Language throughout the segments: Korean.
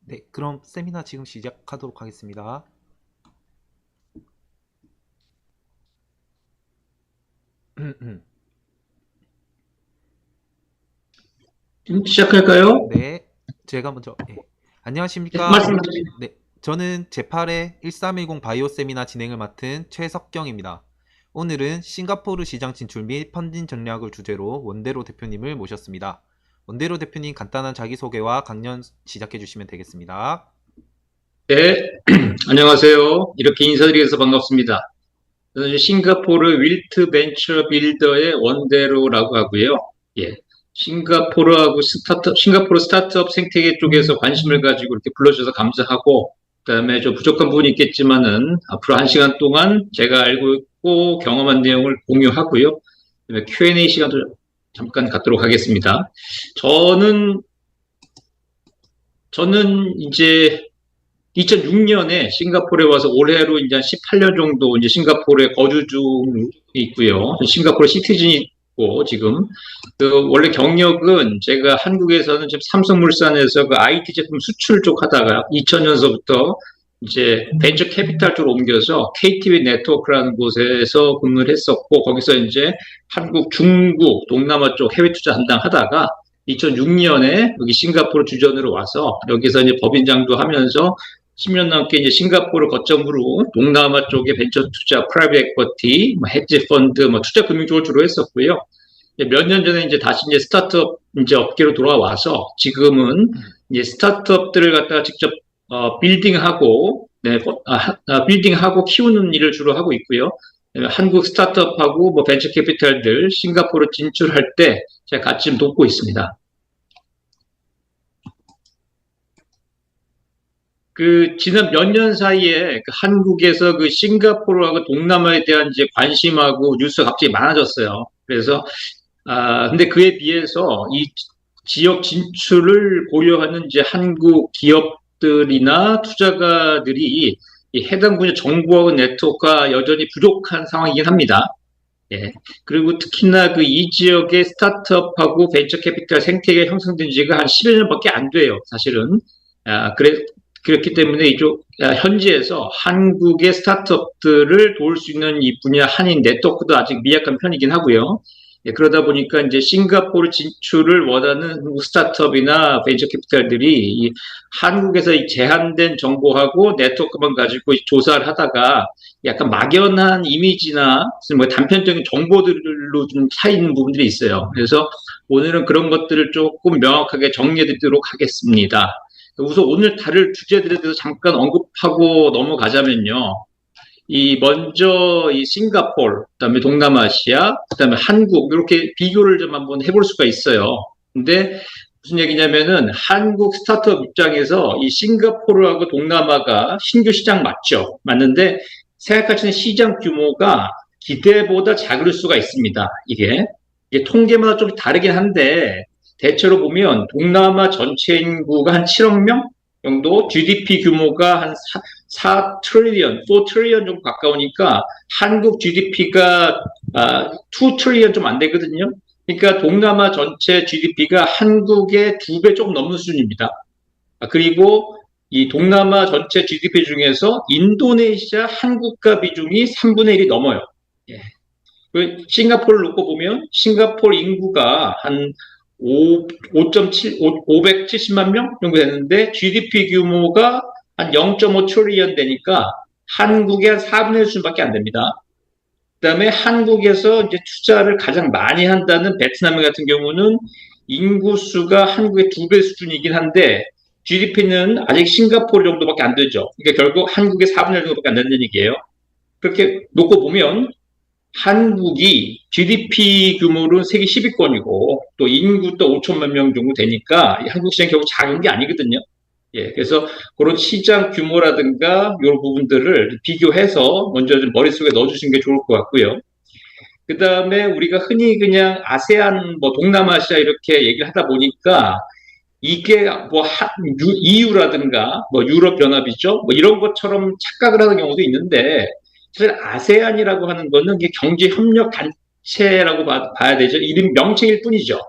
네, 그럼 세미나 지금 시작하도록 하겠습니다. 시작할까요? 네, 제가 먼저, 네, 안녕하십니까? 말씀하세요. 네, 저는 제8회 1310 바이오 세미나 진행을 맡은 최석경입니다. 오늘은 싱가포르 시장 진출 및 펀딩 전략을 주제로 원대로 대표님을 모셨습니다. 원대로 대표님 간단한 자기소개와 강연 시작해 주시면 되겠습니다. 네, 안녕하세요. 이렇게 인사드려서 반갑습니다. 저는 싱가포르 윌트 벤처 빌더의 원대로라고 하고요. 예, 싱가포르 스타트업 생태계 쪽에서 관심을 가지고 이렇게 불러주셔서 감사하고, 그다음에 좀 부족한 부분이 있겠지만은 앞으로 1시간 동안 제가 알고 있고 경험한 내용을 공유하고요. 그다음에 Q&A 시간도 잠깐 갖도록 하겠습니다. 저는 이제 2006년에 싱가포르에 와서 올해로 이제 한 18년 정도 이제 싱가포르에 거주 중에 있고요. 싱가포르 시티즌이고 지금 원래 경력은 제가 한국에서는 지금 삼성물산에서 그 IT 제품 수출 쪽 하다가 2000년서부터 이제 벤처 캐피탈 쪽으로 옮겨서 KTV 네트워크라는 곳에서 근무를 했었고 거기서 이제 한국, 중국, 동남아 쪽 해외 투자 담당하다가 2006년에 여기 싱가포르 주전으로 와서 여기서 이제 법인장도 하면서 10년 넘게 이제 싱가포르 거점으로 동남아 쪽에 벤처 투자, 프라이빗 에쿼티, 헤지 펀드, 투자 금융 쪽을 주로 했었고요. 몇 년 전에 이제 다시 이제 스타트업 이제 업계로 돌아와서 지금은 이제 스타트업들을 갖다가 직접 빌딩하고 빌딩하고 키우는 일을 주로 하고 있고요. 한국 스타트업하고 벤처 캐피탈들 싱가포르 진출할 때 제가 같이 돕고 있습니다. 지난 몇 년 사이에 한국에서 싱가포르하고 동남아에 대한 이제 관심하고 뉴스가 갑자기 많아졌어요. 그래서, 근데 그에 비해서 이 지역 진출을 고려하는 이제 한국 기업들이나 투자가들이 이 해당 분야 정보하고 네트워크가 여전히 부족한 상황이긴 합니다. 예. 그리고 특히나 이 지역의 스타트업하고 벤처 캐피탈 생태계 형성된 지가 한 10여 년밖에 안 돼요, 사실은. 그렇기 때문에 이쪽 현지에서 한국의 스타트업들을 도울 수 있는 이 분야 한인 네트워크도 아직 미약한 편이긴 하고요. 예, 그러다 보니까 이제 싱가포르 진출을 원하는 한국 스타트업이나 벤처 캐피탈들이 이 한국에서 이 제한된 정보하고 네트워크만 가지고 조사를 하다가 약간 막연한 이미지나 단편적인 정보들로 좀 차 있는 부분들이 있어요. 그래서 오늘은 그런 것들을 조금 명확하게 정리해 드리도록 하겠습니다. 우선 오늘 다룰 주제들에 대해서 잠깐 언급하고 넘어가자면요. 먼저 이 싱가포르, 그다음에 동남아시아, 그다음에 한국 이렇게 비교를 좀 한번 해볼 수가 있어요. 근데 무슨 얘기냐면은 한국 스타트업 입장에서 이 싱가포르하고 동남아가 신규 시장 맞죠? 맞는데 생각하시는 시장 규모가 기대보다 작을 수가 있습니다. 이게 통계마다 좀 다르긴 한데 대체로 보면 동남아 전체 인구가 한 7억 명 정도, GDP 규모가 한 4 트릴리언, 4 트릴리언 정도 가까우니까 한국 GDP가 2 트릴리언 좀 안 되거든요. 그러니까 동남아 전체 GDP가 한국의 2배 조금 넘는 수준입니다. 그리고 이 동남아 전체 GDP 중에서 인도네시아 한국가 비중이 3분의 1이 넘어요. 예. 싱가포르를 놓고 보면 싱가포르 인구가 한 570만 명 정도 되는데 GDP 규모가 한 0.5 트릴리언 되니까 한국의 한 4분의 1 수준밖에 안 됩니다. 그다음에 한국에서 이제 투자를 가장 많이 한다는 베트남 같은 경우는 인구수가 한국의 2배 수준이긴 한데 GDP는 아직 싱가포르 정도밖에 안 되죠. 그러니까 결국 한국의 4분의 1 정도밖에 안 된다는 얘기예요. 그렇게 놓고 보면 한국이 GDP 규모는 세계 10위권이고 또 인구 또 5천만 명 정도 되니까 한국 시장이 결국 작은 게 아니거든요. 예, 그래서 그런 시장 규모라든가 이런 부분들을 비교해서 먼저 좀 머릿속에 넣어주시는 게 좋을 것 같고요. 그 다음에 우리가 흔히 그냥 아세안, 동남아시아 이렇게 얘기를 하다 보니까 이게 EU라든가 유럽연합이죠. 이런 것처럼 착각을 하는 경우도 있는데 사실 아세안이라고 하는 거는 이게 경제협력 단체라고 봐야 되죠. 이름 명칭일 뿐이죠.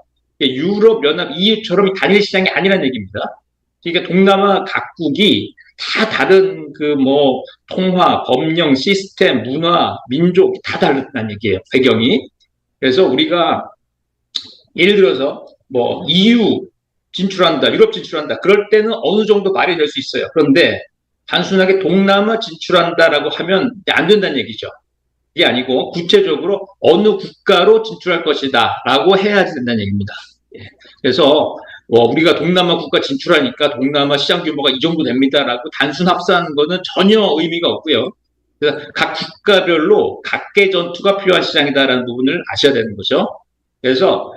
유럽연합 EU처럼 단일 시장이 아니라는 얘기입니다. 그러니까 동남아 각국이 다 다른 그 뭐 통화, 법령, 시스템, 문화, 민족 다 다르다는 얘기예요. 배경이. 그래서 우리가 예를 들어서 뭐 EU 진출한다, 유럽 진출한다. 그럴 때는 어느 정도 말이 될 수 있어요. 그런데 단순하게 동남아 진출한다라고 하면 안 된다는 얘기죠. 이게 아니고 구체적으로 어느 국가로 진출할 것이다라고 해야지 된다는 얘기입니다. 예. 그래서 우리가 동남아 국가 진출하니까 동남아 시장 규모가 이 정도 됩니다라고 단순 합산하는 거는 전혀 의미가 없고요. 그래서 각 국가별로 각계 전투가 필요한 시장이다라는 부분을 아셔야 되는 거죠. 그래서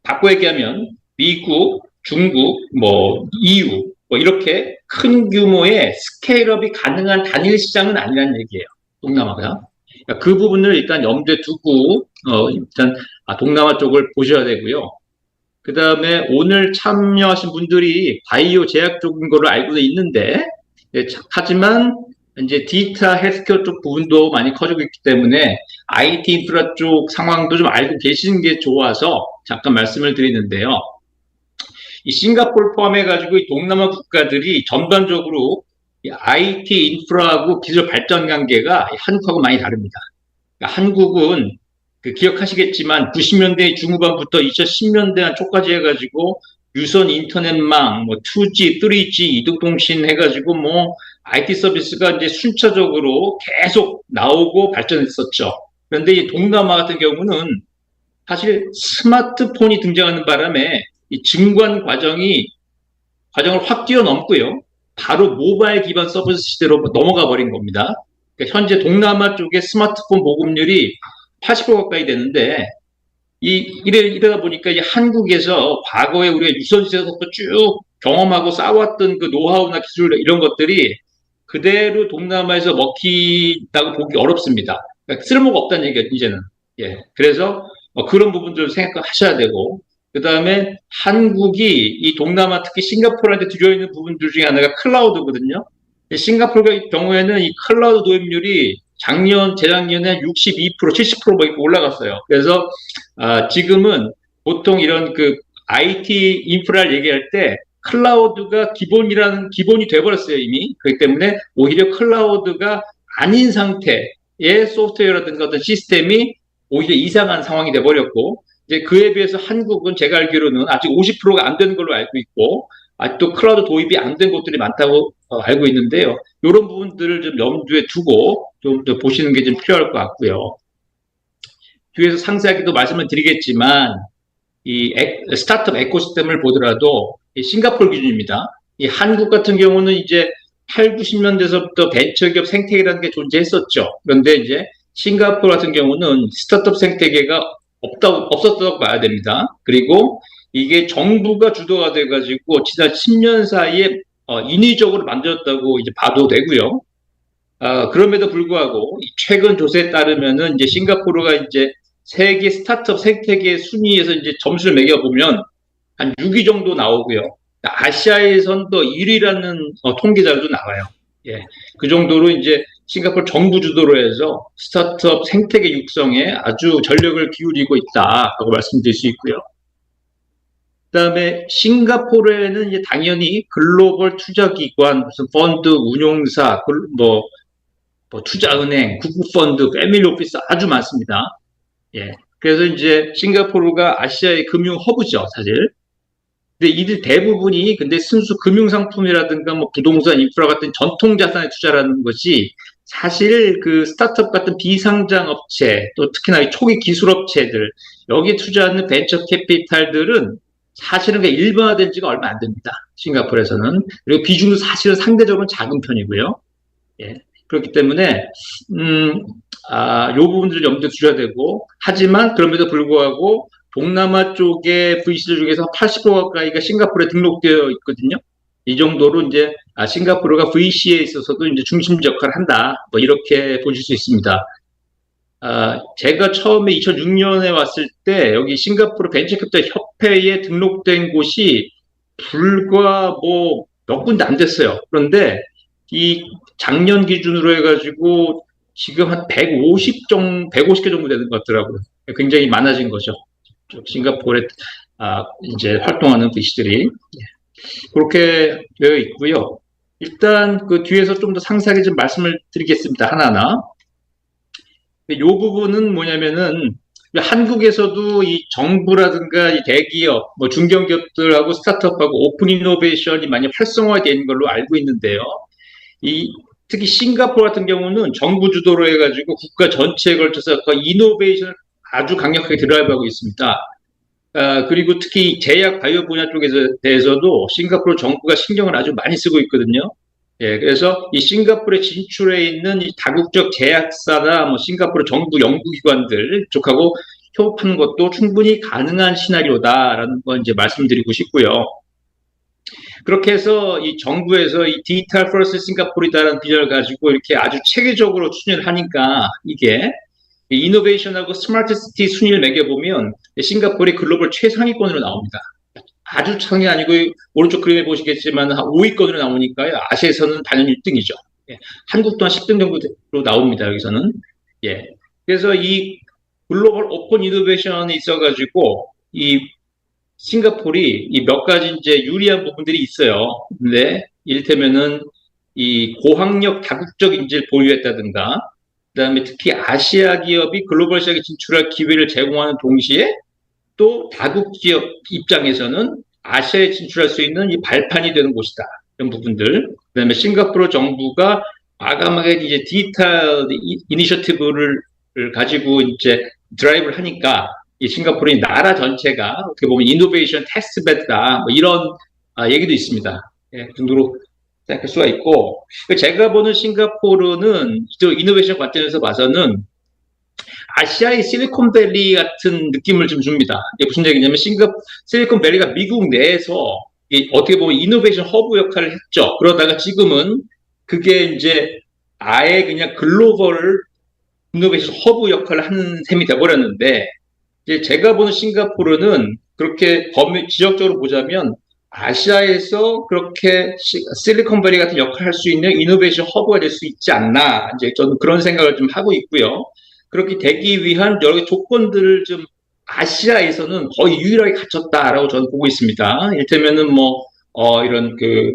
바꿔 얘기하면 미국, 중국, 뭐 EU 뭐 이렇게 큰 규모의 스케일업이 가능한 단일 시장은 아니라는 얘기예요. 동남아가. 그러니까 그 부분을 일단 염두에 두고 일단 동남아 쪽을 보셔야 되고요. 그 다음에 오늘 참여하신 분들이 바이오 제약 쪽인 거를 알고 있는데, 하지만 이제 디지털 헬스케어 쪽 부분도 많이 커지고 있기 때문에 IT 인프라 쪽 상황도 좀 알고 계시는 게 좋아서 잠깐 말씀을 드리는데요. 이 싱가포르 포함해가지고 이 동남아 국가들이 전반적으로 이 IT 인프라하고 기술 발전 관계가 한국하고 많이 다릅니다. 그러니까 한국은 기억하시겠지만 90년대 중후반부터 2010년대 한 초까지 해가지고 유선 인터넷망, 뭐 2G, 3G, 이동통신 해가지고 뭐 IT 서비스가 이제 순차적으로 계속 나오고 발전했었죠. 그런데 이 동남아 같은 경우는 사실 스마트폰이 등장하는 바람에 이 증관 과정을 확 뛰어넘고요. 바로 모바일 기반 서비스 시대로 넘어가 버린 겁니다. 그러니까 현재 동남아 쪽의 스마트폰 보급률이 80% 가까이 되는데 이러다 보니까 이제 한국에서 과거에 우리가 유선시대에서부터 쭉 경험하고 쌓아왔던 그 노하우나 기술 이런 것들이 그대로 동남아에서 먹힌다고 보기 어렵습니다. 그러니까 쓸모가 없다는 얘기가 이제는. 예. 그래서 그런 부분들을 생각하셔야 되고, 그 다음에 한국이 이 동남아 특히 싱가포르한테 들여있는 부분들 중에 하나가 클라우드거든요. 싱가포르의 경우에는 이 클라우드 도입률이 재작년에 62%, 70%뭐 이렇게 올라갔어요. 그래서 지금은 보통 이런 IT 인프라를 얘기할 때 클라우드가 기본이 돼버렸어요, 이미. 그렇기 때문에 오히려 클라우드가 아닌 상태의 소프트웨어라든가 어떤 시스템이 오히려 이상한 상황이 돼버렸고, 이제 그에 비해서 한국은 제가 알기로는 아직 50%가 안 되는 걸로 알고 있고, 아직도 클라우드 도입이 안 된 곳들이 많다고 알고 있는데요. 이런 부분들을 좀 염두에 두고 좀 더 보시는 게 좀 필요할 것 같고요. 뒤에서 상세하게도 말씀을 드리겠지만, 이 스타트업 에코시스템을 보더라도 싱가포르 기준입니다. 이 한국 같은 경우는 이제 8, 90년대서부터 벤처기업 생태계라는 게 존재했었죠. 그런데 이제 싱가포르 같은 경우는 스타트업 생태계가 없었다고 봐야 됩니다. 그리고 이게 정부가 주도가 돼가지고 지난 10년 사이에 인위적으로 만들었다고 이제 봐도 되고요. 그럼에도 불구하고 최근 조사에 따르면은 이제 싱가포르가 이제 세계 스타트업 생태계 순위에서 이제 점수를 매겨보면 한 6위 정도 나오고요. 아시아에선 또 1위라는 통계 자료도 나와요. 예. 그 정도로 이제 싱가포르 정부 주도로 해서 스타트업 생태계 육성에 아주 전력을 기울이고 있다라고 말씀드릴 수 있고요. 그다음에 싱가포르에는 이제 당연히 글로벌 투자기관, 무슨 펀드 운용사, 뭐 투자은행, 국부펀드, 패밀리 오피스 아주 많습니다. 예. 그래서 이제 싱가포르가 아시아의 금융 허브죠, 사실. 근데 이들 대부분이 근데 순수 금융상품이라든가 뭐 부동산 인프라 같은 전통 자산에 투자라는 것이 사실 그 스타트업 같은 비상장 업체, 또 특히나 초기 기술 업체들, 여기에 투자하는 벤처 캐피탈들은 사실은 일반화된 지가 얼마 안 됩니다. 싱가포르에서는. 그리고 비중도 사실은 상대적으로 작은 편이고요. 예. 그렇기 때문에, 요 부분들을 염두에 두셔야 되고, 하지만 그럼에도 불구하고 동남아 쪽의 VC들 중에서 80% 가까이가 싱가포르에 등록되어 있거든요. 이 정도로 이제 싱가포르가 VC에 있어서도 이제 중심 역할을 한다. 뭐 이렇게 보실 수 있습니다. 제가 처음에 2006년에 왔을 때 여기 싱가포르 벤처캐피탈 협회에 등록된 곳이 불과 뭐 몇 군데 안 됐어요. 그런데 이 작년 기준으로 해가지고 지금 한 150개 정도 되는 것 같더라고요. 굉장히 많아진 거죠. 싱가포르에 이제 활동하는 VC들이. 그렇게 되어 있고요. 일단 그 뒤에서 좀 더 상세하게 좀 말씀을 드리겠습니다. 하나하나. 이 부분은 뭐냐면은 한국에서도 이 정부라든가 이 대기업, 뭐 중견기업들하고 스타트업하고 오픈 이노베이션이 많이 활성화되어 있는 걸로 알고 있는데요. 이 특히 싱가포르 같은 경우는 정부 주도로 해가지고 국가 전체에 걸쳐서 그 이노베이션을 아주 강력하게 드라이브하고 있습니다. 그리고 특히 제약 바이오 분야 쪽에서 대해서도 싱가포르 정부가 신경을 아주 많이 쓰고 있거든요. 예, 그래서 이 싱가포르에 진출해 있는 이 다국적 제약사나 뭐 싱가포르 정부 연구기관들 쪽하고 협업하는 것도 충분히 가능한 시나리오다라는 건 이제 말씀드리고 싶고요. 그렇게 해서 이 정부에서 이 디지털 퍼스트 싱가포르이다라는 비전을 가지고 이렇게 아주 체계적으로 추진을 하니까 이게 이노베이션하고 스마트 시티 순위를 매겨보면 싱가포르이 글로벌 최상위권으로 나옵니다. 아주 상위 아니고 오른쪽 그림에 보시겠지만 5위권으로 나오니까요. 아시아에서는 당연히 1등이죠. 예. 한국도 한 10등 정도로 나옵니다. 여기서는. 예. 그래서 이 글로벌 오픈 이노베이션이 있어가지고 이 싱가포르이 이 몇 가지 이제 유리한 부분들이 있어요. 근데 이를테면은 이 고학력 다국적 인재를 보유했다든가, 그다음에 특히 아시아 기업이 글로벌 시장에 진출할 기회를 제공하는 동시에 또 다국 기업 입장에서는 아시아에 진출할 수 있는 이 발판이 되는 곳이다. 이런 부분들. 그다음에 싱가포르 정부가 과감하게 이제 디지털 이니셔티브를 가지고 이제 드라이브를 하니까 이 싱가포르의 나라 전체가 어떻게 보면 이노베이션 테스트베드다. 뭐 이런 얘기도 있습니다. 예, 그 정도로 생각할 수가 있고, 제가 보는 싱가포르는 이노베이션 관점에서 봐서는 아시아의 실리콘밸리 같은 느낌을 좀 줍니다. 이게 무슨 얘기냐면 실리콘밸리가 미국 내에서 어떻게 보면 이노베이션 허브 역할을 했죠. 그러다가 지금은 그게 이제 아예 그냥 글로벌 이노베이션 허브 역할을 하는 셈이 돼버렸는데, 이제 제가 보는 싱가포르는 그렇게 지역적으로 보자면 아시아에서 그렇게 실리콘밸리 같은 역할을 할 수 있는 이노베이션 허브가 될 수 있지 않나, 이제 저는 그런 생각을 좀 하고 있고요. 그렇게 되기 위한 여러 조건들을 좀 아시아에서는 거의 유일하게 갖췄다라고 저는 보고 있습니다. 이를테면은 뭐 이런 그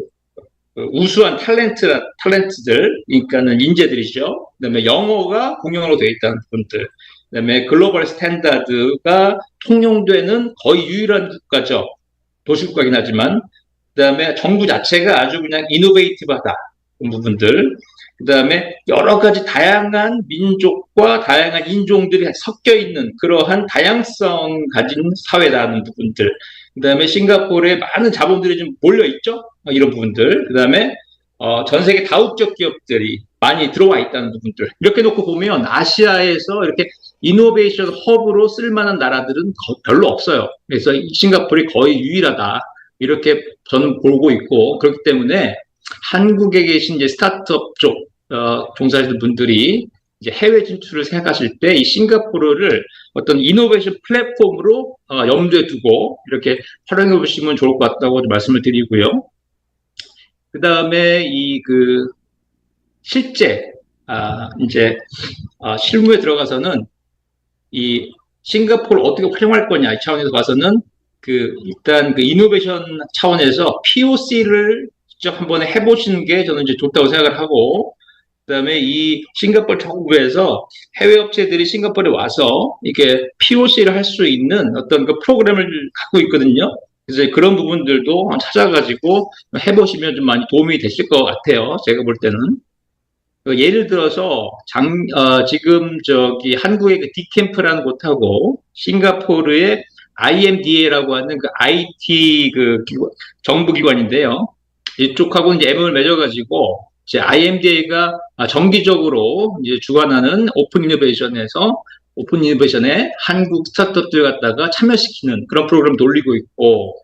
우수한 탤런트들, 그러니까는 인재들이죠. 그다음에 영어가 공용어로 되어 있다는 분들, 그다음에 글로벌 스탠다드가 통용되는 거의 유일한 국가죠. 도시국가긴 하지만, 그다음에 정부 자체가 아주 그냥 이노베이티브하다. 그런 부분들. 그다음에 여러 가지 다양한 민족과 다양한 인종들이 섞여 있는 그러한 다양성 가진 사회라는 부분들. 그다음에 싱가포르에 많은 자본들이 좀 몰려 있죠. 이런 부분들. 그다음에 전 세계 다국적 기업들이 많이 들어와 있다는 부분들. 이렇게 놓고 보면 아시아에서 이렇게 이노베이션 허브로 쓸만한 나라들은 별로 없어요. 그래서 싱가포르이 거의 유일하다. 이렇게 저는 보고 있고, 그렇기 때문에 한국에 계신 이제 스타트업 쪽 종사하시는 분들이 이제 해외 진출을 생각하실 때 이 싱가포르를 어떤 이노베이션 플랫폼으로 염두에 두고 이렇게 활용해 보시면 좋을 것 같다고 말씀을 드리고요. 그 다음에 실제 이제 실무에 들어가서는 이 싱가포르 어떻게 활용할 거냐 이 차원에서 봐서는 일단 이노베이션 차원에서 POC를 직접 한번 해보시는 게 저는 이제 좋다고 생각을 하고, 그다음에 이 싱가포르 정부에서 해외 업체들이 싱가포르에 와서 이렇게 POC를 할 수 있는 어떤 그 프로그램을 갖고 있거든요. 그래서 그런 부분들도 찾아가지고 해보시면 좀 많이 도움이 되실 것 같아요. 제가 볼 때는. 예를 들어서 지금 한국의 그 디캠프라는 곳하고 싱가포르의 IMDA라고 하는 그 IT 정부 기관인데요. 이쪽하고 이제 MOU를 맺어가지고 이제 IMDA가 정기적으로 이제 주관하는 오픈 이노베이션에 한국 스타트업들 갖다가 참여시키는 그런 프로그램 돌리고 있고,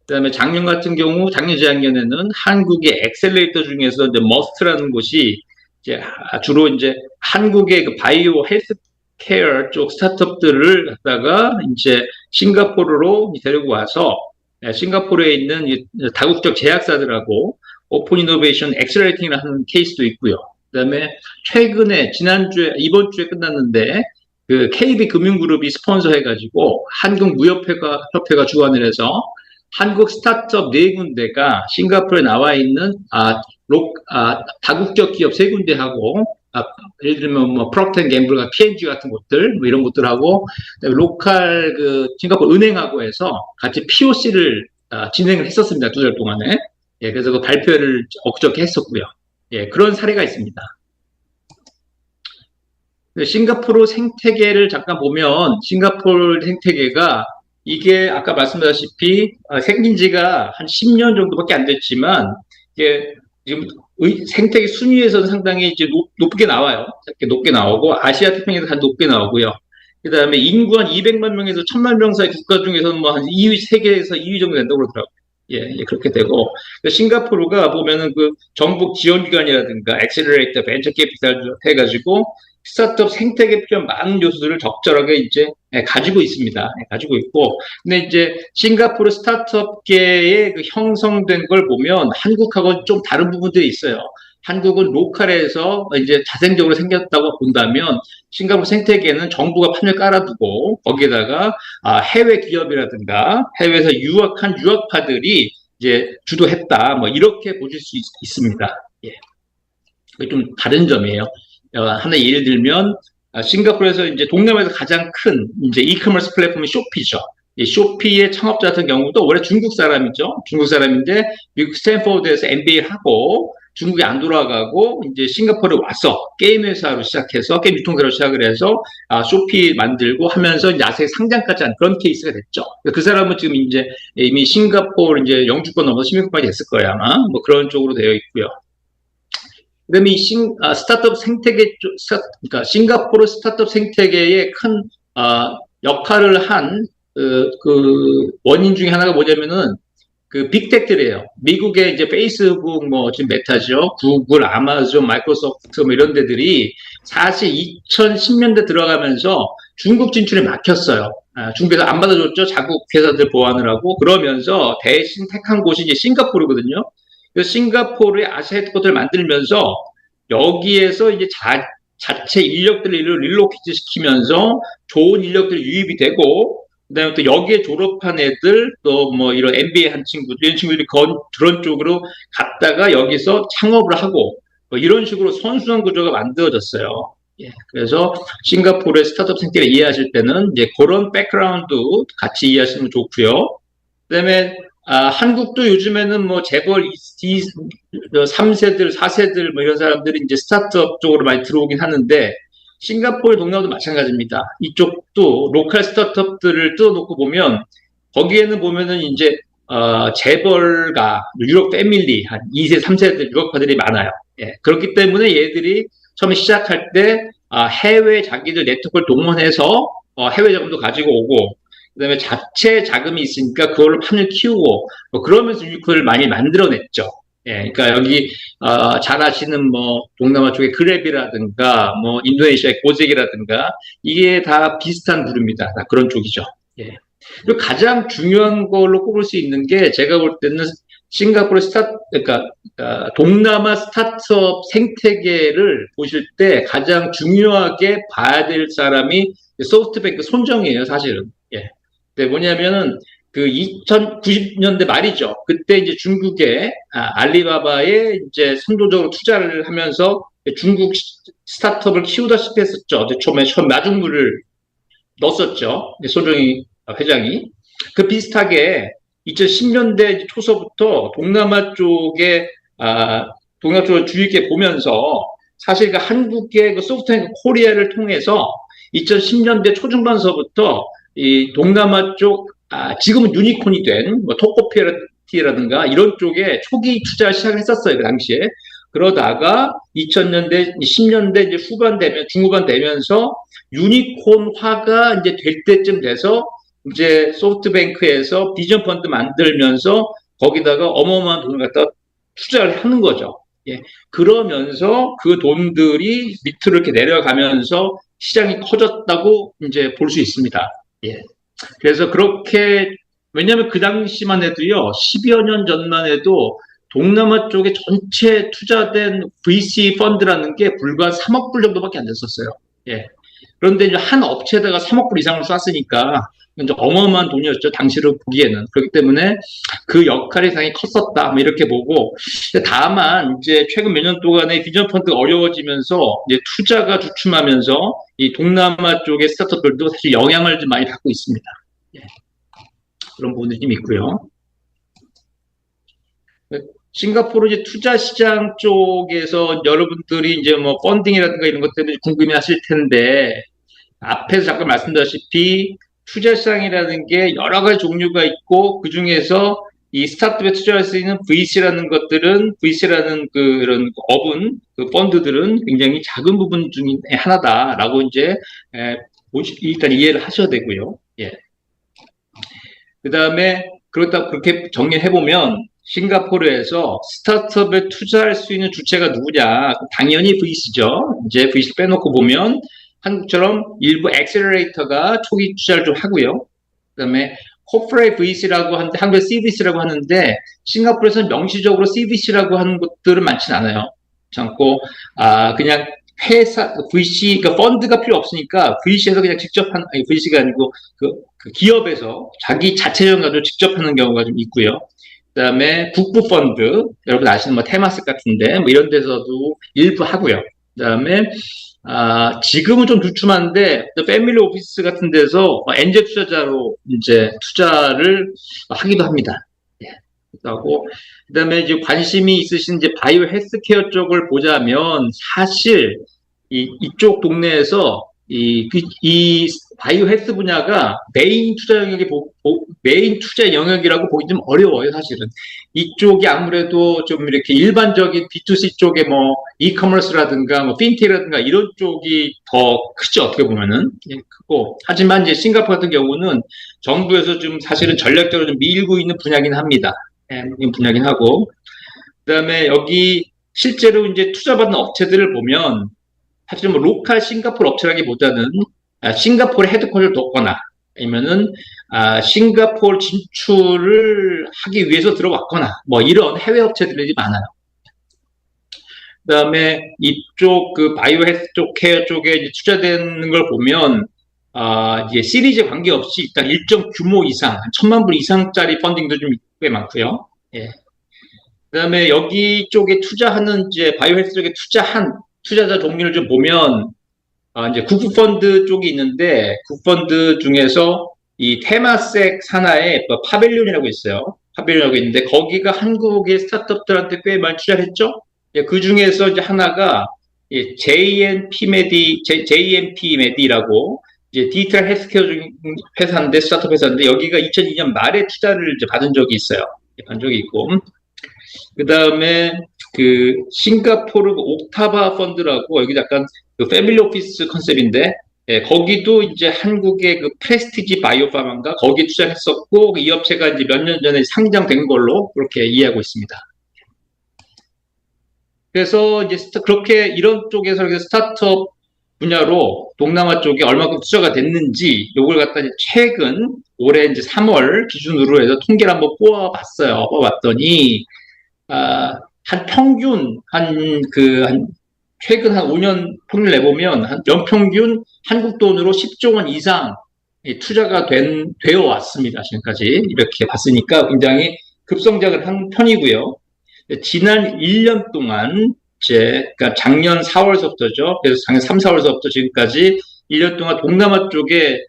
그다음에 작년 같은 경우 작년 재작년에는 한국의 엑셀레이터 중에서 이제 머스트라는 곳이 이제 주로 이제 한국의 그 바이오 헬스케어 쪽 스타트업들을 갖다가 이제 싱가포르로 데리고 와서 싱가포르에 있는 다국적 제약사들하고 오픈 이노베이션 엑셀레이팅을 하는 케이스도 있고요. 그다음에 최근에 이번 주에 끝났는데 그 KB 금융그룹이 스폰서 해가지고 한국무역협회가 주관을 해서 한국 스타트업 네 군데가 싱가포르에 나와 있는 다국적 기업 세 군데하고 예를 들면 뭐 프록터 앤 갬블과 P&G 같은 곳들 뭐 이런 곳들하고 로컬 그 싱가포르 은행하고 해서 같이 POC를 진행을 했었습니다. 2달 동안에. 예, 그래서 그 발표를 엊그저께 했었고요. 예, 그런 사례가 있습니다. 싱가포르 생태계를 잠깐 보면 싱가포르 생태계가 이게 아까 말씀드렸다시피 생긴 지가 한 10년 정도밖에 안 됐지만 이게 지금 생태계 순위에서는 상당히 이제 높게 나와요. 높게 나오고 아시아 태평양에서 한 높게 나오고요. 그다음에 인구 한 200만 명에서 1000만 명 사이 국가 중에서는 뭐 한 2위, 세계에서 2위 정도 된다고 그러더라고요. 예, 예, 그렇게 되고 싱가포르가 보면은 그 정부 지원기관이라든가 엑셀러레이터, 벤처 캐피탈 해가지고 스타트업 생태계에 필요한 많은 요소들을 적절하게 이제 가지고 있습니다. 가지고 있고, 근데 이제 싱가포르 스타트업계에 그 형성된 걸 보면 한국하고 좀 다른 부분들이 있어요. 한국은 로컬에서 이제 자생적으로 생겼다고 본다면 싱가포르 생태계는 정부가 판을 깔아두고 거기에다가 해외 기업이라든가 해외에서 유학한 유학파들이 이제 주도했다. 뭐 이렇게 보실 수 있습니다. 예. 그게 좀 다른 점이에요. 하나 예를 들면 싱가포르에서 이제 동남아에서 가장 큰 이제 이커머스 플랫폼이 쇼피죠. 이 쇼피의 창업자 같은 경우도 원래 중국 사람이죠. 중국 사람인데 미국 스탠포드에서 MBA를 하고 중국에 안 돌아가고 이제 싱가포르에 와서 게임 회사로 시작해서 게임 유통사로 시작을 해서 쇼피 만들고 하면서 이제 아세에 상장까지 한 그런 케이스가 됐죠. 그 사람은 지금 이제 이미 싱가포르 이제 영주권 넘어서 16번까지 됐을 거예요 아마. 뭐 그런 쪽으로 되어 있고요. 그다음에 이 스타트업 생태계, 그러니까 싱가포르 스타트업 생태계의 큰 역할을 한 그 원인 중에 하나가 뭐냐면은 그 빅텍들이에요. 미국의 이제 페이스북, 뭐 지금 메타죠, 구글, 아마존, 마이크로소프트 뭐 이런 데들이 사실 2010년대 들어가면서 중국 진출에 막혔어요. 중국에서 안 받아줬죠. 자국 회사들 보완을 하고 그러면서 대신 택한 곳이 이제 싱가포르거든요. 싱가포르의 아시아 헤드쿼터를 만들면서 여기에서 이제 자체 인력들을 릴로케이트 시키면서 좋은 인력들이 유입이 되고 그다음에 또 여기에 졸업한 애들 또 뭐 이런 MBA 한 친구들 이런 친구들이 그런 쪽으로 갔다가 여기서 창업을 하고 뭐 이런 식으로 선순환 구조가 만들어졌어요. 예, 그래서 싱가포르의 스타트업 생태를 이해하실 때는 이제 그런 백그라운드 같이 이해하시면 좋고요. 그다음에 한국도 요즘에는 뭐 재벌 3세들, 4세들 뭐 이런 사람들이 이제 스타트업 쪽으로 많이 들어오긴 하는데 싱가포르 동남아도 마찬가지입니다. 이쪽도 로컬 스타트업들을 뜯어놓고 보면 거기에는 보면은 이제 재벌가 유럽 패밀리 한 2세, 3세들 유럽파들이 많아요. 예, 그렇기 때문에 얘들이 처음에 시작할 때 해외 자기들 네트워크를 동원해서 해외 자금도 가지고 오고 그다음에 자체 자금이 있으니까 그걸로 판을 키우고 뭐 그러면서 유니콘을 많이 만들어냈죠. 예, 그러니까 여기 잘 아시는 뭐 동남아 쪽의 그랩이라든가 뭐 인도네시아의 고잭이라든가 이게 다 비슷한 부류입니다. 다 그런 쪽이죠. 예. 그리고 가장 중요한 걸로 꼽을 수 있는 게 제가 볼 때는 싱가포르 그러니까 동남아 스타트업 생태계를 보실 때 가장 중요하게 봐야 될 사람이 소프트뱅크 손정이에요, 사실은. 예. 네, 뭐냐면은 그 2090년대 말이죠. 그때 이제 중국의 알리바바에 이제 선도적으로 투자를 하면서 중국 스타트업을 키우다시피 했었죠. 처음에 마중물을 넣었었죠. 손정희 회장이. 그 비슷하게 2010년대 초서부터 동남아 쪽에 동남아 쪽을 주의 깊게 보면서 사실 그 한국의 그 소프트뱅크 코리아를 통해서 2010년대 초중반서부터 이 동남아 쪽 지금은 유니콘이 된 뭐 토코피라든가 이런 쪽에 초기 투자를 시작을 했었어요. 그 당시에. 그러다가 2000년대, 10년대 이제 후반 되면 중후반 되면서 유니콘화가 이제 될 때쯤 돼서 이제 소프트뱅크에서 비전 펀드 만들면서 거기다가 어마어마한 돈을 갖다 투자를 하는 거죠. 예. 그러면서 그 돈들이 밑으로 이렇게 내려가면서 시장이 커졌다고 이제 볼 수 있습니다. 예. 그래서 그렇게, 왜냐하면 그 당시만 해도요, 10여 년 전만 해도 동남아 쪽에 전체 투자된 VC 펀드라는 게 불과 3억 불 정도밖에 안 됐었어요. 예. 그런데 이제 한 업체에다가 3억 불 이상을 쐈으니까 이제 어마어마한 돈이었죠. 당시로 보기에는. 그렇기 때문에 그 역할이 상당히 컸었다. 뭐 이렇게 보고. 다만 이제 최근 몇 년 동안에 비전 펀드가 어려워지면서 이제 투자가 주춤하면서 이 동남아 쪽의 스타트업들도 사실 영향을 좀 많이 받고 있습니다. 예. 그런 부분들이 좀 있고요. 싱가포르 이제 투자 시장 쪽에서 여러분들이 이제 뭐 펀딩이라든가 이런 것 때문에 궁금해 하실 텐데, 앞에서 잠깐 말씀드렸다시피 투자 시장이라는 게 여러 가지 종류가 있고, 그 중에서 이 스타트업에 투자할 수 있는 VC라는 것들은, VC라는 그런 업은, 그 펀드들은 굉장히 작은 부분 중에 하나다라고 이제 일단 이해를 하셔야 되고요. 예. 그 다음에 그렇게 정리해보면 싱가포르에서 스타트업에 투자할 수 있는 주체가 누구냐? 당연히 VC죠. 이제 VC 빼놓고 보면 한국처럼 일부 엑셀러레이터가 초기 투자를 좀 하고요. 그 다음에 코퍼레이트 VC라고 하는데, 한국에 CVC라고 하는데, 싱가포르에서는 명시적으로 CVC라고 하는 것들은 많지는 않아요. 않고, 그냥 회사, VC, 그러니까 펀드가 필요 없으니까 VC에서 그냥 직접 아니, VC가 아니고 그 기업에서 자기 자체적인 가지고 직접 하는 경우가 좀 있고요. 그 다음에 국부 펀드, 여러분 아시는 뭐 테마스 같은데, 뭐 이런 데서도 일부 하고요. 그 다음에 지금은 좀 주춤한데, 패밀리 오피스 같은 데서 엔젤 투자자로 이제 투자를 하기도 합니다. 예. 하고, 그 다음에 이제 관심이 있으신 이제 바이오 헬스케어 쪽을 보자면, 사실, 이쪽 동네에서 이 바이오 헬스 분야가 메인 투자 영역이라고 보기 좀 어려워요, 사실은. 이쪽이 아무래도 좀 이렇게 일반적인 B2C 쪽에 뭐 이커머스라든가 뭐 핀테라든가 이런 쪽이 더 크죠, 어떻게 보면은. 예, 크고. 하지만 이제 싱가포르 같은 경우는 정부에서 좀 사실은 전략적으로 좀 밀고 있는 분야긴 합니다. 예, 분야긴 하고. 그 다음에 여기 실제로 이제 투자받는 업체들을 보면 사실 뭐 로컬 싱가포르 업체라기보다는 싱가포르 헤드쿼터를 뒀거나 아니면은 싱가포르 진출을 하기 위해서 들어왔거나 뭐 이런 해외 업체들이 많아요. 그다음에 이쪽 그 바이오 헬스 쪽 케어 쪽에 이제 투자되는 걸 보면 이제 시리즈 관계없이 일단 일정 규모 이상, 1,000만 불 이상짜리 펀딩도 좀 꽤 많고요. 예. 그다음에 여기 쪽에 투자하는 이제 바이오 헬스 쪽에 투자한 투자자 종류를 좀 보면 이제 국부펀드 쪽이 있는데 국부펀드 중에서 이 테마섹 산하에 파벨리온이라고 있어요. 파벨리온이라고 있는데 거기가 한국의 스타트업들한테 꽤 많이 투자를 했죠. 그 중에서 이제 하나가 JMP 메디라고 이제 디지털 헬스케어 회사인데 스타트업 회사인데 여기가 2002년 말에 투자를 이제 받은 적이 있어요. 받은 적이 있고 그 다음에 그 싱가포르 옥타바 펀드라고 여기 약간 그 패밀리 오피스 컨셉인데 거기도 이제 한국의 그 프레스티지 바이오파마인가 거기 투자했었고 이 업체가 이제 몇 년 전에 상장된 걸로 그렇게 이해하고 있습니다. 그래서 이제 그렇게 이런 쪽에서 이렇게 스타트업 분야로 동남아 쪽에 얼마큼 투자가 됐는지 요걸 갖다 이제 최근 올해 이제 3월 기준으로 해서 통계를 한번 뽑아봤어요. 뽑아봤더니 한 평균 최근 한 5년 평균 내보면 한 연평균 한국 돈으로 10조 원 이상 투자가 되어 왔습니다. 지금까지 이렇게 봤으니까 굉장히 급성장을 한 편이고요. 지난 1년 동안 그러니까 작년 4월서부터죠. 그래서 작년 3, 4월서부터 지금까지 1년 동안 동남아 쪽에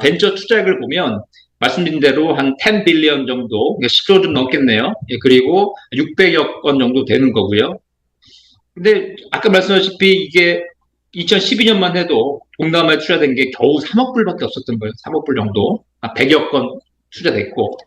벤처 투자액을 보면 말씀드린 대로 한 10 빌리언 정도, 10조 좀 넘겠네요. 그리고 600여 건 정도 되는 거고요. 근데 아까 말씀하셨다시피 이게 2012년만 해도 동남아에 투자된 게 겨우 3억 불밖에 없었던 거예요. 3억 불 정도. 100여 건 투자됐고.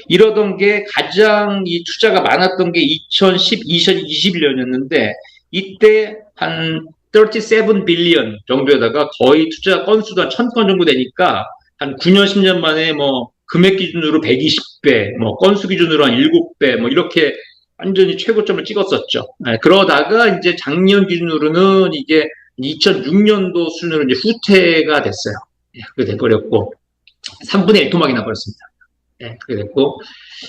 이러던 게 가장 이 투자가 많았던 게 2021년이었는데 이때 한 37 빌리언 정도에다가 거의 투자 건수도 한 1000건 정도 되니까 한 9년, 10년 만에 뭐 금액 기준으로 120배, 뭐 건수 기준으로 한 7배, 뭐 이렇게 완전히 최고점을 찍었었죠. 그러다가 이제 작년 기준으로는 이게 2006년도 수준으로 이제 후퇴가 됐어요. 그렇게 돼버렸고 3분의 1 토막이 나버렸습니다. 그렇게 됐고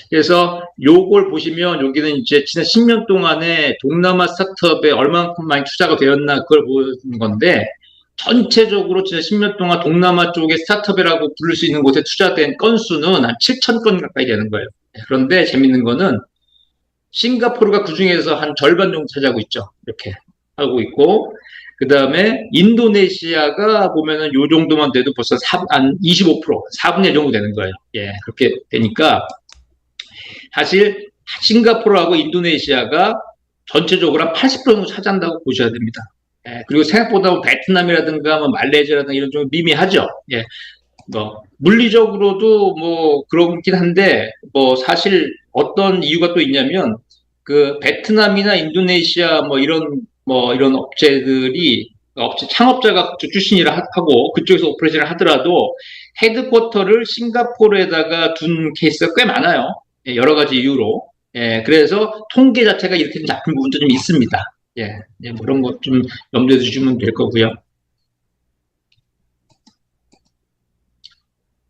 그래서 요걸 보시면 여기는 이제 지난 10년 동안에 동남아 스타트업에 얼마만큼 많이 투자가 되었나 그걸 보는 건데 전체적으로 진짜 10년 동안 동남아 쪽에 스타트업이라고 부를 수 있는 곳에 투자된 건수는 한 7천 건 가까이 되는 거예요. 그런데 재밌는 거는 싱가포르가 그 중에서 한 절반 정도 차지하고 있죠. 이렇게 하고 있고, 그 다음에 인도네시아가 보면은 요 정도만 돼도 벌써 한 25%, 4분의 1 정도 되는 거예요. 예, 그렇게 되니까 사실 싱가포르하고 인도네시아가 전체적으로 한 80% 정도 차지한다고 보셔야 됩니다. 예, 그리고 생각보다 뭐 베트남이라든가 뭐 말레이시아라든가 이런 좀 미미하죠. 예, 뭐 물리적으로도 뭐 그렇긴 한데 뭐 사실 어떤 이유가 또 있냐면 그 베트남이나 인도네시아 뭐 이런 업체들이 창업자가 그쪽 출신이라 하고 그쪽에서 오퍼레이션을 하더라도 헤드쿼터를 싱가포르에다가 둔 케이스가 꽤 많아요. 예, 여러 가지 이유로. 예, 그래서 통계 자체가 이렇게 잡힌 부분도 좀 있습니다. 예, 예, 뭐 그런 것 좀 염두에 두시면 될 거고요.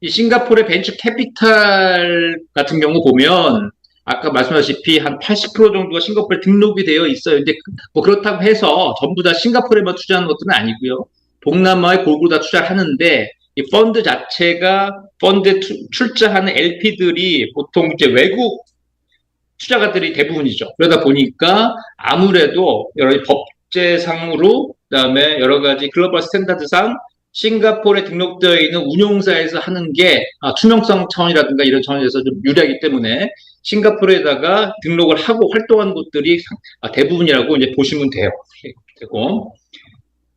이 싱가포르의 벤처 캐피탈 같은 경우 보면 아까 말씀하셨다시피 한 80% 정도가 싱가포르에 등록이 되어 있어요. 근데 뭐 그렇다고 해서 전부 다 싱가포르에만 투자하는 것들은 아니고요. 동남아에 골고루 다 투자를 하는데 이 펀드 자체가 펀드에 출자하는 LP들이 보통 이제 외국 투자가들이 대부분이죠. 그러다 보니까 아무래도 여러 가지 법제상으로 그다음에 여러 가지 글로벌 스탠다드상 싱가포르에 등록되어 있는 운용사에서 하는 게 투명성 차원이라든가 이런 차원에서 좀 유리하기 때문에 싱가포르에다가 등록을 하고 활동하는 곳들이 대부분이라고 이제 보시면 돼요. 되고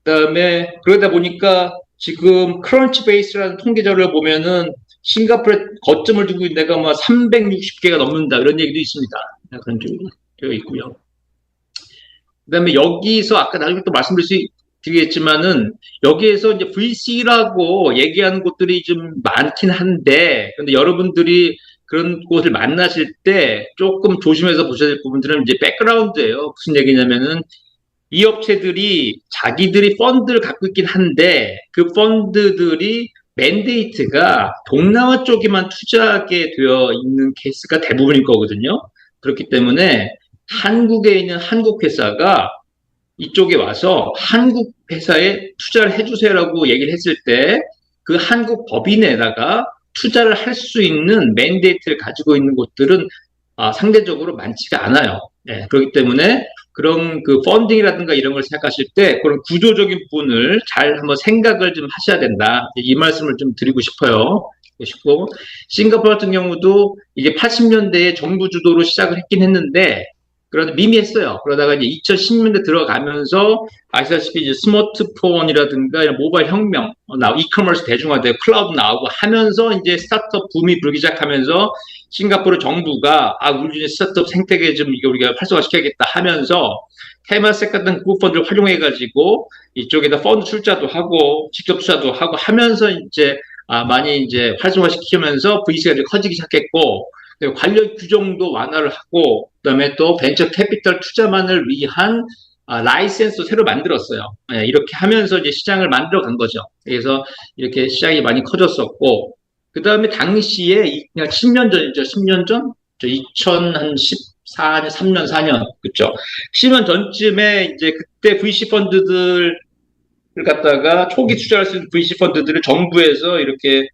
그다음에 그러다 보니까 지금 크런치 베이스라는 통계 자료를 보면은 싱가포르에 거점을 두고 있는 데가 뭐 360개가 넘는다 이런 얘기도 있습니다. 그런 쪽이 되어 있고요. 그다음에 여기서 아까 나중에 또 말씀드리겠지만은 여기에서 이제 VC라고 얘기하는 곳들이 좀 많긴 한데, 근데 여러분들이 그런 곳을 만나실 때 조금 조심해서 보셔야 될 부분들은 이제 백그라운드예요. 무슨 얘기냐면은 이 업체들이 자기들이 펀드를 갖고 있긴 한데 그 펀드들이 맨데이트가 동남아 쪽에만 투자하게 되어 있는 케이스가 대부분일 거거든요. 그렇기 때문에 한국에 있는 한국 회사가 이쪽에 와서 한국 회사에 투자를 해주세요라고 얘기를 했을 때 그 한국 법인에다가 투자를 할 수 있는 맨데이트를 가지고 있는 곳들은 상대적으로 많지가 않아요. 네, 그렇기 때문에 그런 그 펀딩이라든가 이런 걸 생각하실 때 그런 구조적인 부분을 잘 한번 생각을 좀 하셔야 된다. 이 말씀을 좀 드리고 싶어요. 싶고 싱가포르 같은 경우도 이게 80년대에 정부 주도로 시작을 했긴 했는데 그러다 미미했어요. 그러다가 이제 2010년대 들어가면서 아시다시피 이제 스마트폰이라든가 이런 모바일 혁명, 이커머스 대중화되고 클라우드 나오고 하면서 이제 스타트업 붐이 불기 시작하면서 싱가포르 정부가 우리 스타트업 생태계 좀 이거 우리가 활성화시켜야겠다 하면서 테마섹 같은 국부펀드를 활용해가지고 이쪽에다 펀드 출자도 하고 직접 투자도 하고 하면서 이제 많이 이제 활성화시키면서 VC가 이제 커지기 시작했고 관련 규정도 완화를 하고 그다음에 또 벤처 캐피털 투자만을 위한 라이센스도 새로 만들었어요. 네, 이렇게 하면서 이제 시장을 만들어 간 거죠. 그래서 이렇게 시장이 많이 커졌었고 그 다음에 당시에 그냥 10년 전이죠. 10년 전? 2014년, 3년, 4년 그죠? 10년 전쯤에 이제 그때 VC 펀드들을 갖다가 초기 투자할 수 있는 VC 펀드들을 정부에서 이렇게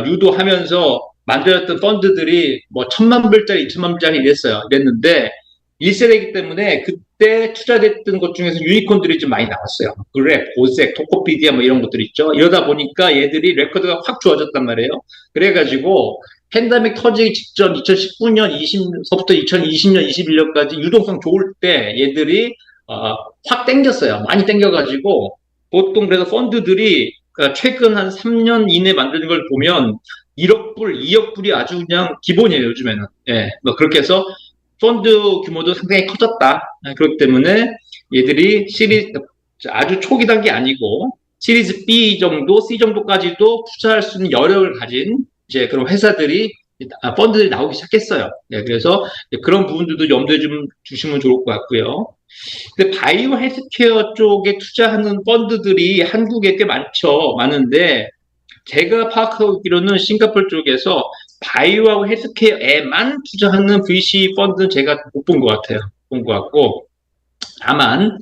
유도하면서 만들었던 펀드들이 뭐 1,000만 불짜리, 2,000만 불짜리 이랬는데 1세대이기 때문에 그때 투자됐던 것 중에서 유니콘들이 좀 많이 나왔어요. 그랩, 오색, 토코피디아 뭐 이런 것들 있죠. 이러다 보니까 얘들이 레코드가 확 좋아졌단 말이에요. 그래가지고 팬데믹 터지기 직전 2019년 20서부터 2020년 21년까지 유동성 좋을 때 얘들이 확 땡겼어요. 많이 땡겨가지고 보통 그래서 펀드들이 최근 한 3년 이내 만드는 걸 보면 1억 불, 2억 불이 아주 그냥 기본이에요, 요즘에는. 예, 뭐 그렇게 해서 펀드 규모도 상당히 커졌다. 그렇기 때문에 얘들이 아주 초기 단계 아니고 시리즈 B 정도, C 정도까지도 투자할 수 있는 여력을 가진 이제 그런 회사들이 펀드들이 나오기 시작했어요. 네, 그래서 그런 부분들도 염두에 좀 주시면 좋을 것 같고요. 근데 바이오 헬스케어 쪽에 투자하는 펀드들이 한국에 꽤 많은데 제가 파악하고 있기로는 싱가포르 쪽에서 바이오하고 헬스케어에만 투자하는 VC 펀드는 제가 못 본 것 같아요. 본 것 같고 다만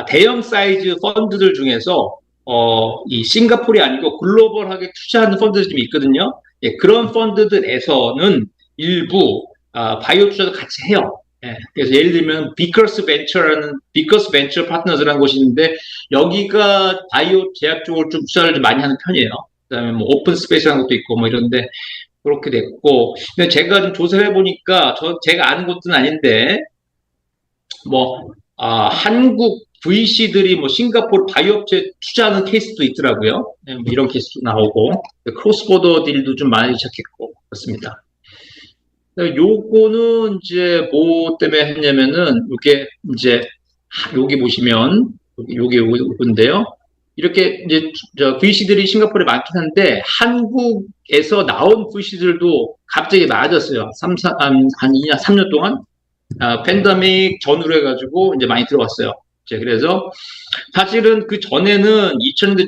대형 사이즈 펀드들 중에서 이 싱가포르이 아니고 글로벌하게 투자하는 펀드들이 좀 있거든요. 예, 그런 펀드들에서는 일부 바이오 투자도 같이 해요. 예, 그래서 예를 들면 비커스 벤처 파트너즈라는 곳이 있는데 여기가 바이오 제약 쪽을 좀 투자를 좀 많이 하는 편이에요. 그다음에 뭐 오픈 스페이스라는 것도 있고 뭐 이런데 그렇게 됐고, 근데 제가 좀 조사를 해보니까 제가 아는 것은 아닌데 뭐 한국 VC들이 뭐 싱가포르 바이오업체 투자하는 케이스도 있더라고요. 네, 뭐 이런 케이스도 나오고 크로스보더 딜도 좀 많이 시작했고 그렇습니다. 요거는 이제 뭐 때문에 했냐면은 이게 이제 여기 보시면 요게 요건데요. 이렇게 이제 VC들이 싱가포르에 많긴 한데 한국에서 나온 VC들도 갑자기 많아졌어요. 한 2년, 3년 동안 팬데믹 전후로 해가지고 이제 많이 들어왔어요. 그래서 사실은 그 전에는 2000년대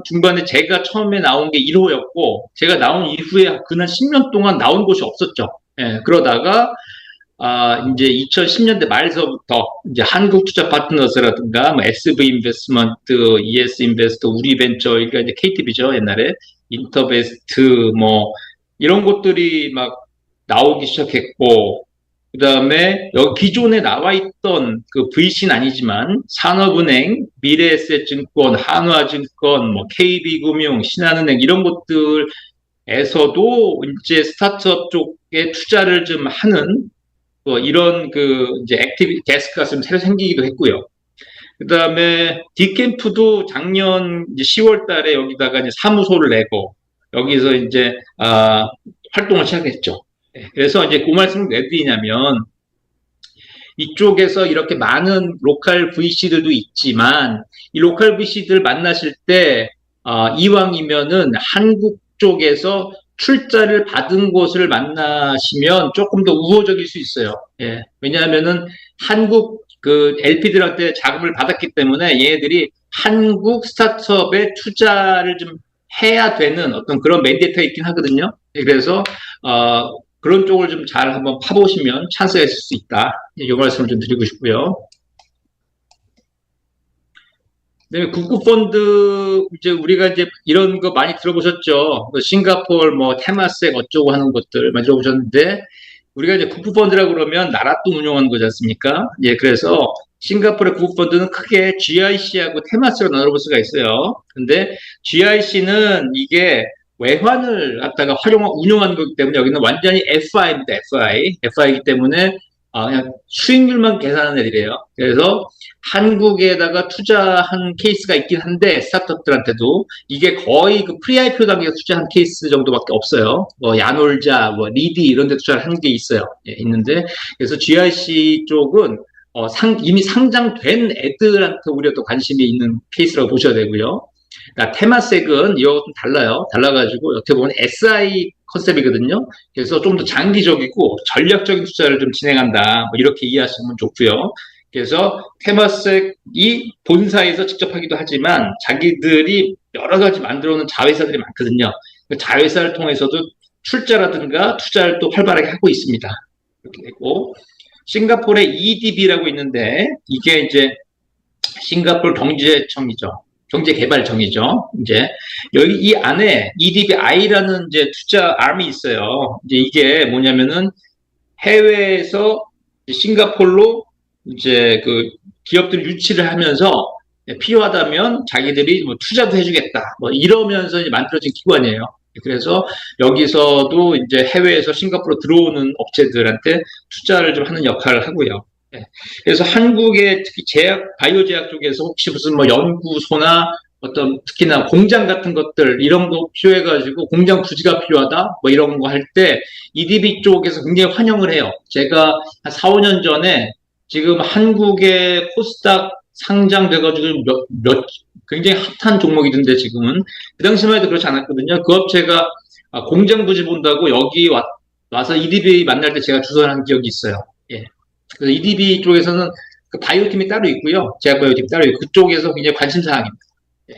중반에 제가 처음에 나온 게 1호였고 제가 나온 이후에 그날 10년 동안 나온 곳이 없었죠. 예, 그러다가 이제 2010년대 말서부터 이제 한국투자 파트너스라든가 뭐 SV 인베스트먼트, ES 인베스트, 우리벤처, 그러니까 이제 KTB죠 옛날에 인터베스트 뭐 이런 곳들이 막 나오기 시작했고 그 다음에 여기 기존에 나와 있던 그 VC는 아니지만 산업은행, 미래에셋증권, 한화증권, 뭐 KB금융, 신한은행 이런 곳들에서도 이제 스타트업 쪽에 투자를 좀 하는 이런 그 이제 액티비티 데스크가 좀 새로 생기기도 했고요. 그 다음에 디캠프도 작년 이제 10월 달에 여기다가 이제 사무소를 내고 여기서 이제 활동을 시작했죠. 그래서 이제 그 말씀을 왜 드리냐면 이쪽에서 이렇게 많은 로컬 VC들도 있지만 이 로컬 VC들 만나실 때 이왕이면은 한국 쪽에서 출자를 받은 곳을 만나시면 조금 더 우호적일 수 있어요. 예. 왜냐하면은 한국 그 LP들한테 자금을 받았기 때문에 얘네들이 한국 스타트업에 투자를 좀 해야 되는 어떤 그런 맨데이트가 있긴 하거든요. 그래서 그런 쪽을 좀 잘 한번 파보시면 찬스가 있을 수 있다. 이 말씀을 좀 드리고 싶고요. 그다음에 국구펀드 이제 우리가 이제 이런 거 많이 들어보셨죠. 싱가포르 뭐 테마섹 어쩌고 하는 것들 많이 들어보셨는데 우리가 이제 국구펀드라고 그러면 나라 돈 운영하는 거지 않습니까? 예, 그래서 싱가포르의 국구펀드는 크게 GIC하고 테마스로 나눠볼 수가 있어요. 근데 GIC는 이게 외환을 갖다가 운영하는 거기 때문에 여기는 완전히 FI입니다. FI이기 때문에 그냥 수익률만 계산하는 애들이에요. 그래서 한국에다가 투자한 케이스가 있긴 한데 스타트업들한테도 이게 거의 그 프리-IPO 단계에서 투자한 케이스 정도밖에 없어요. 뭐 야놀자, 뭐 리디 이런 데 투자를 한 게 있어요. 예, 있는데 그래서 GIC 쪽은 이미 상장된 애들한테 오히려 또 관심이 있는 케이스라고 보셔야 되고요. 그러니까 테마섹은 이거 좀 달라요. 달라가지고 어떻게 보면 SI 컨셉이거든요. 그래서 좀 더 장기적이고 전략적인 투자를 좀 진행한다. 뭐 이렇게 이해하시면 좋고요. 그래서 테마섹이 본사에서 직접 하기도 하지만 자기들이 여러 가지 만들어 놓은 자회사들이 많거든요. 그 자회사를 통해서도 출자라든가 투자를 또 활발하게 하고 있습니다. 이렇게 되고 싱가포르의 EDB라고 있는데 이게 이제 싱가포르 경제청이죠. 경제개발청이죠. 이제 여기 이 안에 EDBI라는 이제 투자 암이 있어요. 이제 이게 뭐냐면은 해외에서 싱가포르로 이제 그 기업들 유치를 하면서 필요하다면 자기들이 뭐 투자도 해주겠다. 뭐 이러면서 이제 만들어진 기관이에요. 그래서 여기서도 이제 해외에서 싱가포르 들어오는 업체들한테 투자를 좀 하는 역할을 하고요. 그래서 한국의 특히 바이오 제약 쪽에서 혹시 무슨 뭐 연구소나 어떤 특히나 공장 같은 것들 이런 거 필요해가지고 공장 부지가 필요하다 뭐 이런 거 할 때 EDB 쪽에서 굉장히 환영을 해요. 제가 한 4, 5년 전에 지금 한국의 코스닥 상장돼가지고 굉장히 핫한 종목이던데 지금은 그 당시만 해도 그렇지 않았거든요. 그 업체가 공장 부지 본다고 여기 와서 EDB 만날 때 제가 주선한 기억이 있어요. 예. 그래서 EDB 쪽에서는 그 바이오 팀이 따로 있고요. 제약 바이오 팀이 따로 있고 그쪽에서 굉장히 관심 사항입니다. 예.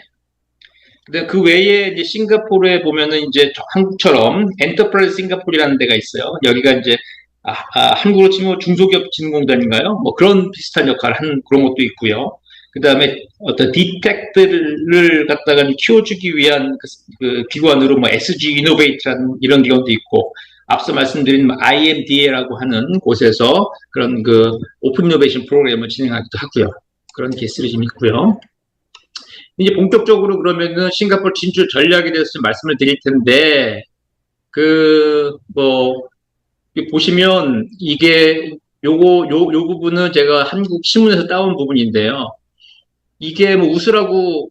근데 그 외에 이제 싱가포르에 보면은 이제 한국처럼 엔터프라이즈 싱가포르라는 데가 있어요. 여기가 이제 한국으로 치면 중소기업 진흥공단인가요? 뭐 그런 비슷한 역할을 하는 그런 것도 있고요. 그다음에 어떤 디텍트를 갖다가 키워주기 위한 그 기관으로 뭐 SG 이노베이트라는 이런 기관도 있고, 앞서 말씀드린 IMDA라고 하는 곳에서 그런 그 오픈 이노베이션 프로그램을 진행하기도 하고요. 그런 케이스들이 좀 있고요. 이제 본격적으로 그러면은 싱가포르 진출 전략에 대해서 좀 말씀을 드릴 텐데, 뭐 보시면 이게 요 부분은 제가 한국 신문에서 따온 부분인데요. 이게 뭐 웃으라고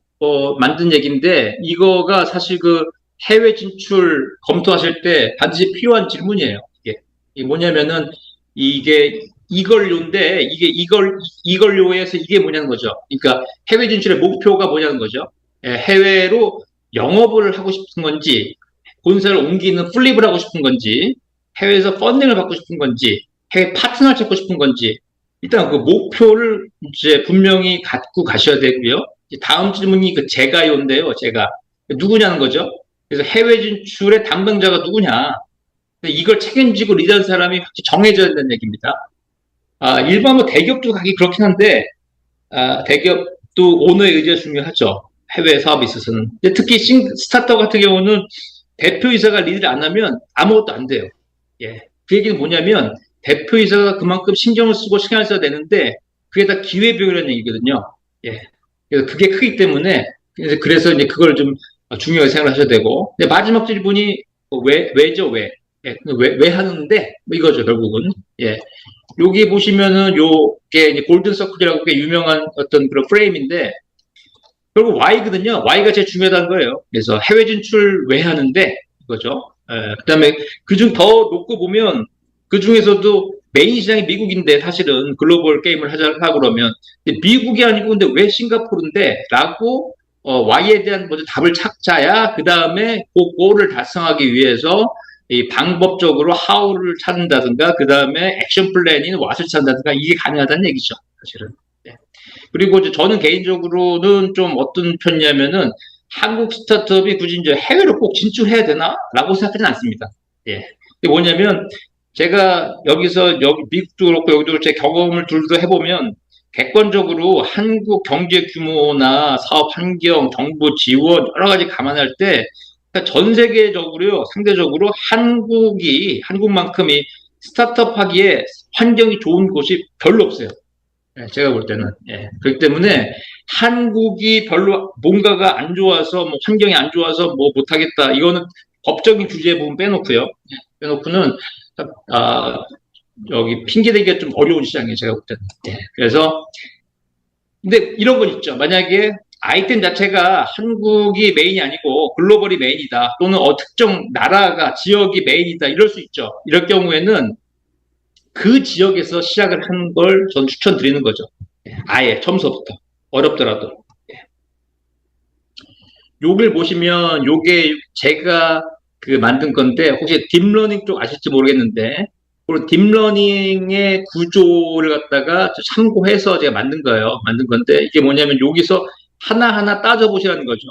만든 얘기인데, 이거가 사실 그 해외 진출 검토하실 때 반드시 필요한 질문이에요. 이게 뭐냐면은, 이게 이걸요인데, 이걸요에서 이게 뭐냐는 거죠. 그러니까 해외 진출의 목표가 뭐냐는 거죠. 예, 해외로 영업을 하고 싶은 건지, 본사를 옮기는 플립을 하고 싶은 건지, 해외에서 펀딩을 받고 싶은 건지, 해외 파트너를 찾고 싶은 건지, 일단 그 목표를 이제 분명히 갖고 가셔야 되고요. 다음 질문이 그 제가요인데요. 제가 누구냐는 거죠. 그래서 해외 진출의 담당자가 누구냐. 이걸 책임지고 리드하는 사람이 확실히 정해져야 된다는 얘기입니다. 일반 대기업도 가기 그렇긴 한데, 대기업도 오너의 의지가 중요하죠. 해외 사업에 있어서는. 특히 스타트업 같은 경우는 대표이사가 리드를 안 하면 아무것도 안 돼요. 예. 그 얘기는 뭐냐면, 대표이사가 그만큼 신경을 쓰고 시간을 써야 되는데, 그게 다 기회비용이라는 얘기거든요. 예. 그래서 그게 크기 때문에, 그래서 이제 그걸 좀 중요하게 생각하셔야 되고, 마지막 질문이 왜죠, 왜? 예. 왜 하는데? 뭐 이거죠, 결국은. 예. 여기 보시면은 요게 이제 골든 서클이라고 꽤 유명한 어떤 그런 프레임인데, 결국 Y거든요. Y가 제일 중요하다는 거예요. 그래서 해외 진출 왜 하는데, 이거죠. 그다음에 그중 더 놓고 보면, 그 중에서도 메인 시장이 미국인데, 사실은 글로벌 게임을 하려고 그러면, 미국이 아니고 근데 왜 싱가포르인데? 라고 Y에 대한 먼저 답을 찾자야, 그 다음에 그 골을 달성하기 위해서 이 방법적으로 how를 찾는다든가, 그 다음에 액션 플랜인 what을 찾는다든가, 이게 가능하다는 얘기죠, 사실은. 네. 그리고 이제 저는 개인적으로는 좀 어떤 편이냐면은, 한국 스타트업이 굳이 이제 해외로 꼭 진출해야 되나? 라고 생각하지는 않습니다. 예. 뭐냐면, 제가 여기서 미국도 그렇고 여기도 그렇고 제 경험을 둘도 해보면, 객관적으로 한국 경제 규모나 사업 환경, 정부 지원 여러 가지 감안할 때, 그러니까 전 세계적으로요, 상대적으로 한국만큼이 스타트업 하기에 환경이 좋은 곳이 별로 없어요. 예, 제가 볼 때는. 예. 그렇기 때문에 한국이 별로 뭔가가 안 좋아서, 뭐 환경이 안 좋아서 뭐 못하겠다. 이거는 법적인 규제 부분 빼놓고요. 예, 빼놓고는, 여기 핑계대기가 좀 어려운 시장이에요. 제가 볼 때는. 예. 그래서, 근데 이런 건 있죠. 만약에 아이템 자체가 한국이 메인이 아니고 글로벌이 메인이다. 또는 특정 나라가, 지역이 메인이다. 이럴 수 있죠. 이럴 경우에는 그 지역에서 시작을 하는 걸 전 추천드리는 거죠. 아예 처음서부터. 어렵더라도. 요걸 보시면 요게 제가 그 만든 건데, 혹시 딥러닝 쪽 아실지 모르겠는데, 그리고 딥러닝의 구조를 갖다가 참고해서 제가 만든 거예요. 만든 건데, 이게 뭐냐면 여기서 하나하나 따져보시라는 거죠.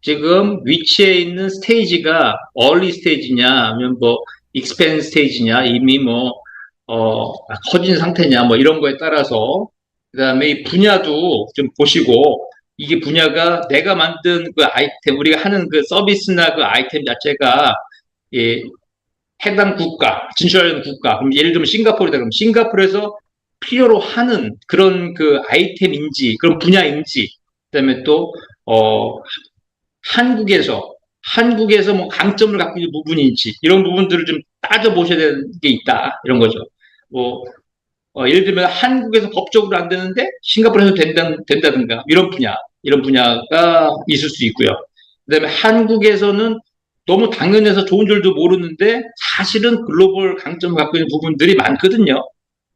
지금 위치에 있는 스테이지가 early 스테이지냐, 아니면 뭐 expand 스테이지냐, 이미 뭐 커진 상태냐, 뭐 이런 거에 따라서, 그 다음에 이 분야도 좀 보시고, 이게 분야가 내가 만든 그 아이템, 우리가 하는 그 서비스나 그 아이템 자체가, 예, 해당 국가, 진출하는 국가, 그럼 예를 들면 싱가포르이다 그러면 싱가포르에서 필요로 하는 그런 그 아이템인지, 그런 분야인지, 그다음에 또 한국에서 뭐 강점을 갖고 있는 부분인지, 이런 부분들을 좀 따져보셔야 되는 게 있다, 이런 거죠. 뭐 예를 들면 한국에서 법적으로 안 되는데 싱가포르에서 된다든가, 이런 분야가 있을 수 있고요. 그다음에 한국에서는 너무 당연해서 좋은 줄도 모르는데 사실은 글로벌 강점을 갖고 있는 부분들이 많거든요.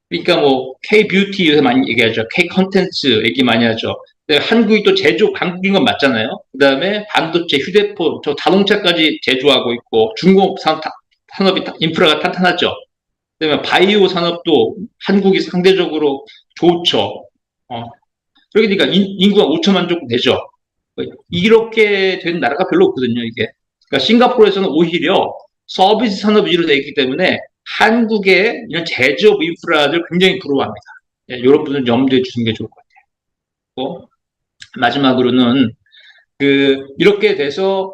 그러니까 뭐 K-뷰티 요새 많이 얘기하죠. K-컨텐츠 얘기 많이 하죠. 한국이 또 제조 강국인 건 맞잖아요. 그다음에 반도체, 휴대폰, 저 자동차까지 제조하고 있고, 중공업 산업이 인프라가 탄탄하죠. 그다음에 바이오 산업도 한국이 상대적으로 좋죠. 그러니까 인구가 5천만 정도 되죠. 이렇게 된 나라가 별로 없거든요, 이게. 그러니까 싱가포르에서는 오히려 서비스 산업 위주로 되어 있기 때문에 한국의 이런 제조업 인프라를 굉장히 부러워합니다. 예, 이런 분들 염두에 주시는 게 좋을 것 같아요. 마지막으로는 이렇게 돼서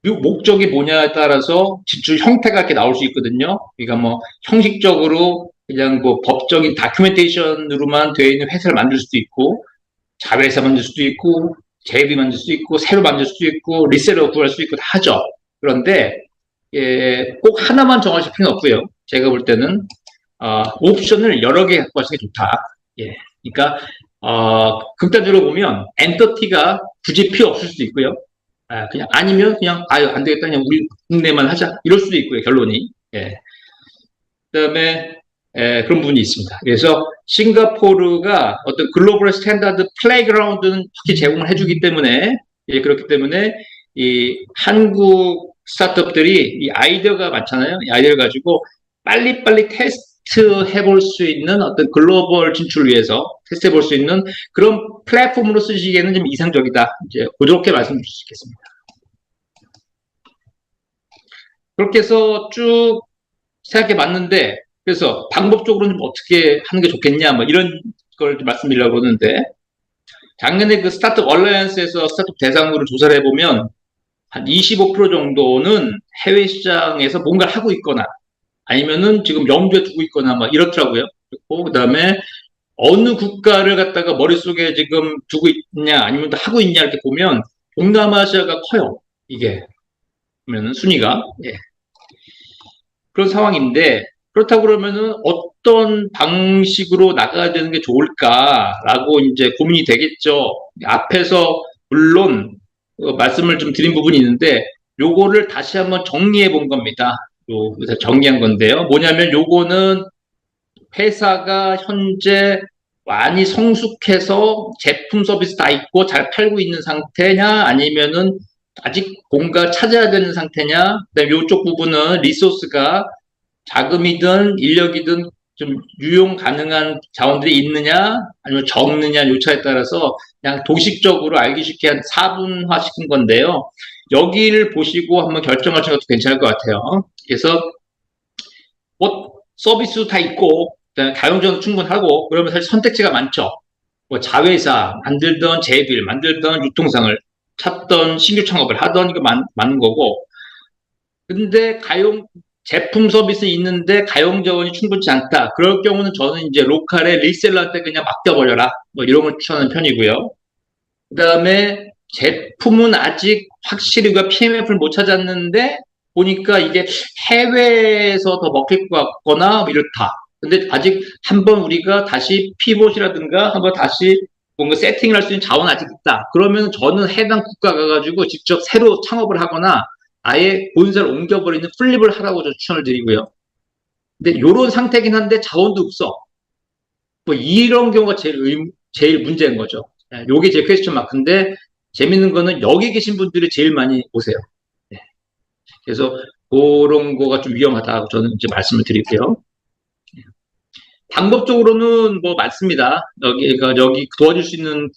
목적이 뭐냐에 따라서 진출 형태가 이렇게 나올 수 있거든요. 그러니까 뭐 형식적으로 그냥 뭐 법적인 다큐멘테이션으로만 되어 있는 회사를 만들 수도 있고, 자회사 만들 수도 있고, 제비 만들 수도 있고, 새로 만들 수도 있고, 리셀러 구할 수도 있고 다 하죠. 그런데 꼭 하나만 정하실 필요는 없고요. 제가 볼 때는 옵션을 여러 개 갖고 하시는 게 좋다. 예, 그러니까 극단적으로 보면 엔터티가 굳이 필요 없을 수도 있고요. 그냥 아니면 그냥 아유 안 되겠다 그냥 우리 국내만 하자 이럴 수도 있고요. 결론이. 예. 그다음에 그런 부분이 있습니다. 그래서 싱가포르가 어떤 글로벌 스탠다드 플레이그라운드는 확실히 제공을 해주기 때문에 그렇기 때문에 이 한국 스타트업들이 이 아이디어가 많잖아요. 이 아이디어를 가지고 빨리빨리 테스트 해볼 수 있는 어떤 글로벌 진출을 위해서 테스트 해볼 수 있는 그런 플랫폼으로 쓰시기에는 좀 이상적이다. 이제 그렇게 말씀드릴 수 있겠습니다. 그렇게 해서 쭉 생각해 봤는데, 그래서 방법적으로는 어떻게 하는 게 좋겠냐, 뭐 이런 걸 말씀드리려고 그러는데, 작년에 그 스타트업 얼라이언스에서 스타트업 대상으로 조사를 해보면, 한 25% 정도는 해외 시장에서 뭔가를 하고 있거나, 아니면은 지금 염두에 두고 있거나, 막 이렇더라고요. 그리고 그 다음에 어느 국가를 갖다가 머릿속에 지금 두고 있냐, 아니면 하고 있냐, 이렇게 보면, 동남아시아가 커요. 이게. 그러면 순위가. 예. 그런 상황인데, 그렇다고 그러면은 어떤 방식으로 나가야 되는 게 좋을까라고 이제 고민이 되겠죠. 앞에서 물론 말씀을 좀 드린 부분이 있는데, 요거를 다시 한번 정리해 본 겁니다. 정리한 건데요. 뭐냐면 요거는 회사가 현재 많이 성숙해서 제품 서비스 다 있고 잘 팔고 있는 상태냐, 아니면은 아직 뭔가 찾아야 되는 상태냐, 그다음에 이쪽 부분은 리소스가 자금이든 인력이든 좀 유용 가능한 자원들이 있느냐, 아니면 적느냐, 요차에 따라서 그냥 도식적으로 알기 쉽게 한 4분화 시킨 건데요. 여기를 보시고 한번 결정하셔도 괜찮을 것 같아요. 그래서 뭐 서비스도 다 있고, 가용적은 충분하고, 그러면 사실 선택지가 많죠. 뭐 자회사 만들던 제휴 만들던 유통상을 찾던 신규 창업을 하던 이거 많은 거고, 근데 제품 서비스 있는데 가용 자원이 충분치 않다. 그럴 경우는 저는 이제 로컬의 리셀러한테 그냥 맡겨버려라. 뭐 이런 걸 추천하는 편이고요. 그 다음에 제품은 아직 확실히 우리가 PMF를 못 찾았는데 보니까 이게 해외에서 더 먹힐 것 같거나 뭐 이렇다. 근데 아직 한번 우리가 다시 피봇이라든가 한번 다시 뭔가 세팅을 할 수 있는 자원 아직 있다. 그러면 저는 해당 국가 가가지고 직접 새로 창업을 하거나 아예 본사를 옮겨버리는 플립을 하라고 저 추천을 드리고요. 근데 이런 상태긴 한데 자원도 없어. 뭐 이런 경우가 제일 문제인 거죠. 요게 제 퀘스천 마크인데 재밌는 거는 여기 계신 분들이 제일 많이 오세요. 네. 그래서 그런 거가 좀 위험하다고 저는 이제 말씀을 드릴게요. 방법적으로는 뭐 많습니다. 여기 도와줄 수 있는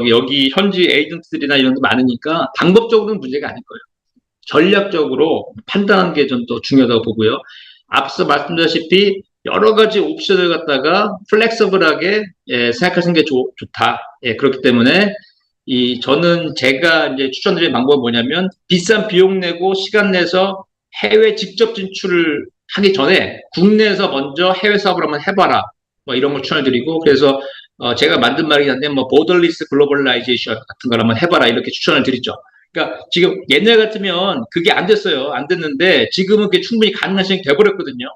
여기 현지 에이전트들이나 이런 게 많으니까 방법적으로는 문제가 아닐 거예요. 전략적으로 판단하는 게 좀 더 중요하다고 보고요. 앞서 말씀드렸다시피 여러 가지 옵션을 갖다가 플렉서블하게 생각하시는 게 좋다. 그렇기 때문에 저는 제가 이제 추천드리는 방법은 뭐냐면 비싼 비용 내고 시간 내서 해외 직접 진출을 하기 전에 국내에서 먼저 해외 사업을 한번 해봐라. 뭐 이런 걸 추천을 드리고, 그래서 제가 만든 말이긴 한데 뭐 보더리스 글로벌라이제이션 같은 걸 한번 해봐라 이렇게 추천을 드리죠. 그러니까 지금 옛날 같으면 그게 안 됐어요. 안 됐는데 지금은 그게 충분히 가능한 시장이 돼버렸거든요.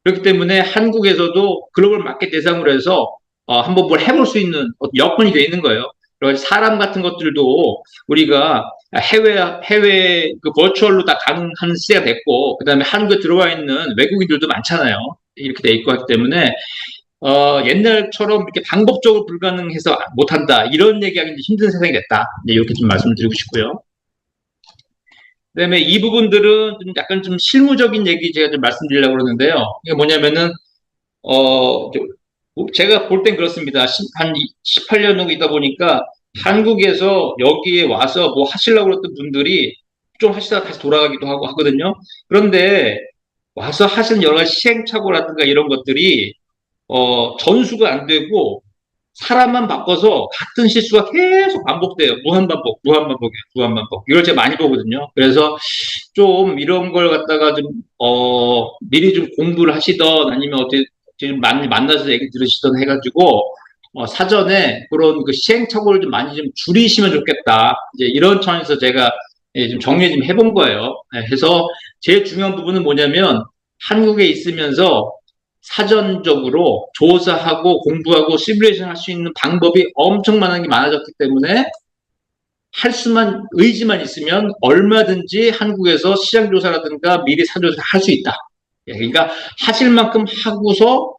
그렇기 때문에 한국에서도 글로벌 마켓 대상으로 해서 한번 뭘 해볼 수 있는 여건이 돼 있는 거예요. 그래서 사람 같은 것들도 우리가 해외 그 버추얼로 다 가능한 시대가 됐고, 그 다음에 한국에 들어와 있는 외국인들도 많잖아요. 이렇게 돼 있고 하기 때문에 옛날처럼 이렇게 방법적으로 불가능해서 못한다 이런 얘기하기 힘든 세상이 됐다. 이렇게 좀 말씀을 드리고 싶고요. 그다음에 이 부분들은 좀 약간 좀 실무적인 얘기 제가 좀 말씀드리려고 그러는데요. 이게 뭐냐면은 제가 볼 땐 그렇습니다. 한 18년 정도이다 보니까 한국에서 여기에 와서 뭐 하시려고 그랬던 분들이 좀 하시다가 다시 돌아가기도 하고 하거든요. 그런데 와서 하시는 여러 가지 시행착오라든가 이런 것들이 전수가 안 되고 사람만 바꿔서 같은 실수가 계속 반복돼요. 무한반복, 무한반복이에요. 무한반복. 이걸 제가 많이 보거든요. 그래서 좀 이런 걸 갖다가 좀, 미리 좀 공부를 하시던 아니면 어떻게 좀 많이 만나서 얘기 들으시던 해가지고, 사전에 그런 그 시행착오를 좀 많이 좀 줄이시면 좋겠다. 이제 이런 차원에서 제가 좀 정리 좀 해본 거예요. 해서 제일 중요한 부분은 뭐냐면 한국에 있으면서 사전적으로 조사하고 공부하고 시뮬레이션 할 수 있는 방법이 엄청 많은 게 많아졌기 때문에 의지만 있으면 얼마든지 한국에서 시장조사라든가 미리 사조사 할 수 있다. 그러니까 하실 만큼 하고서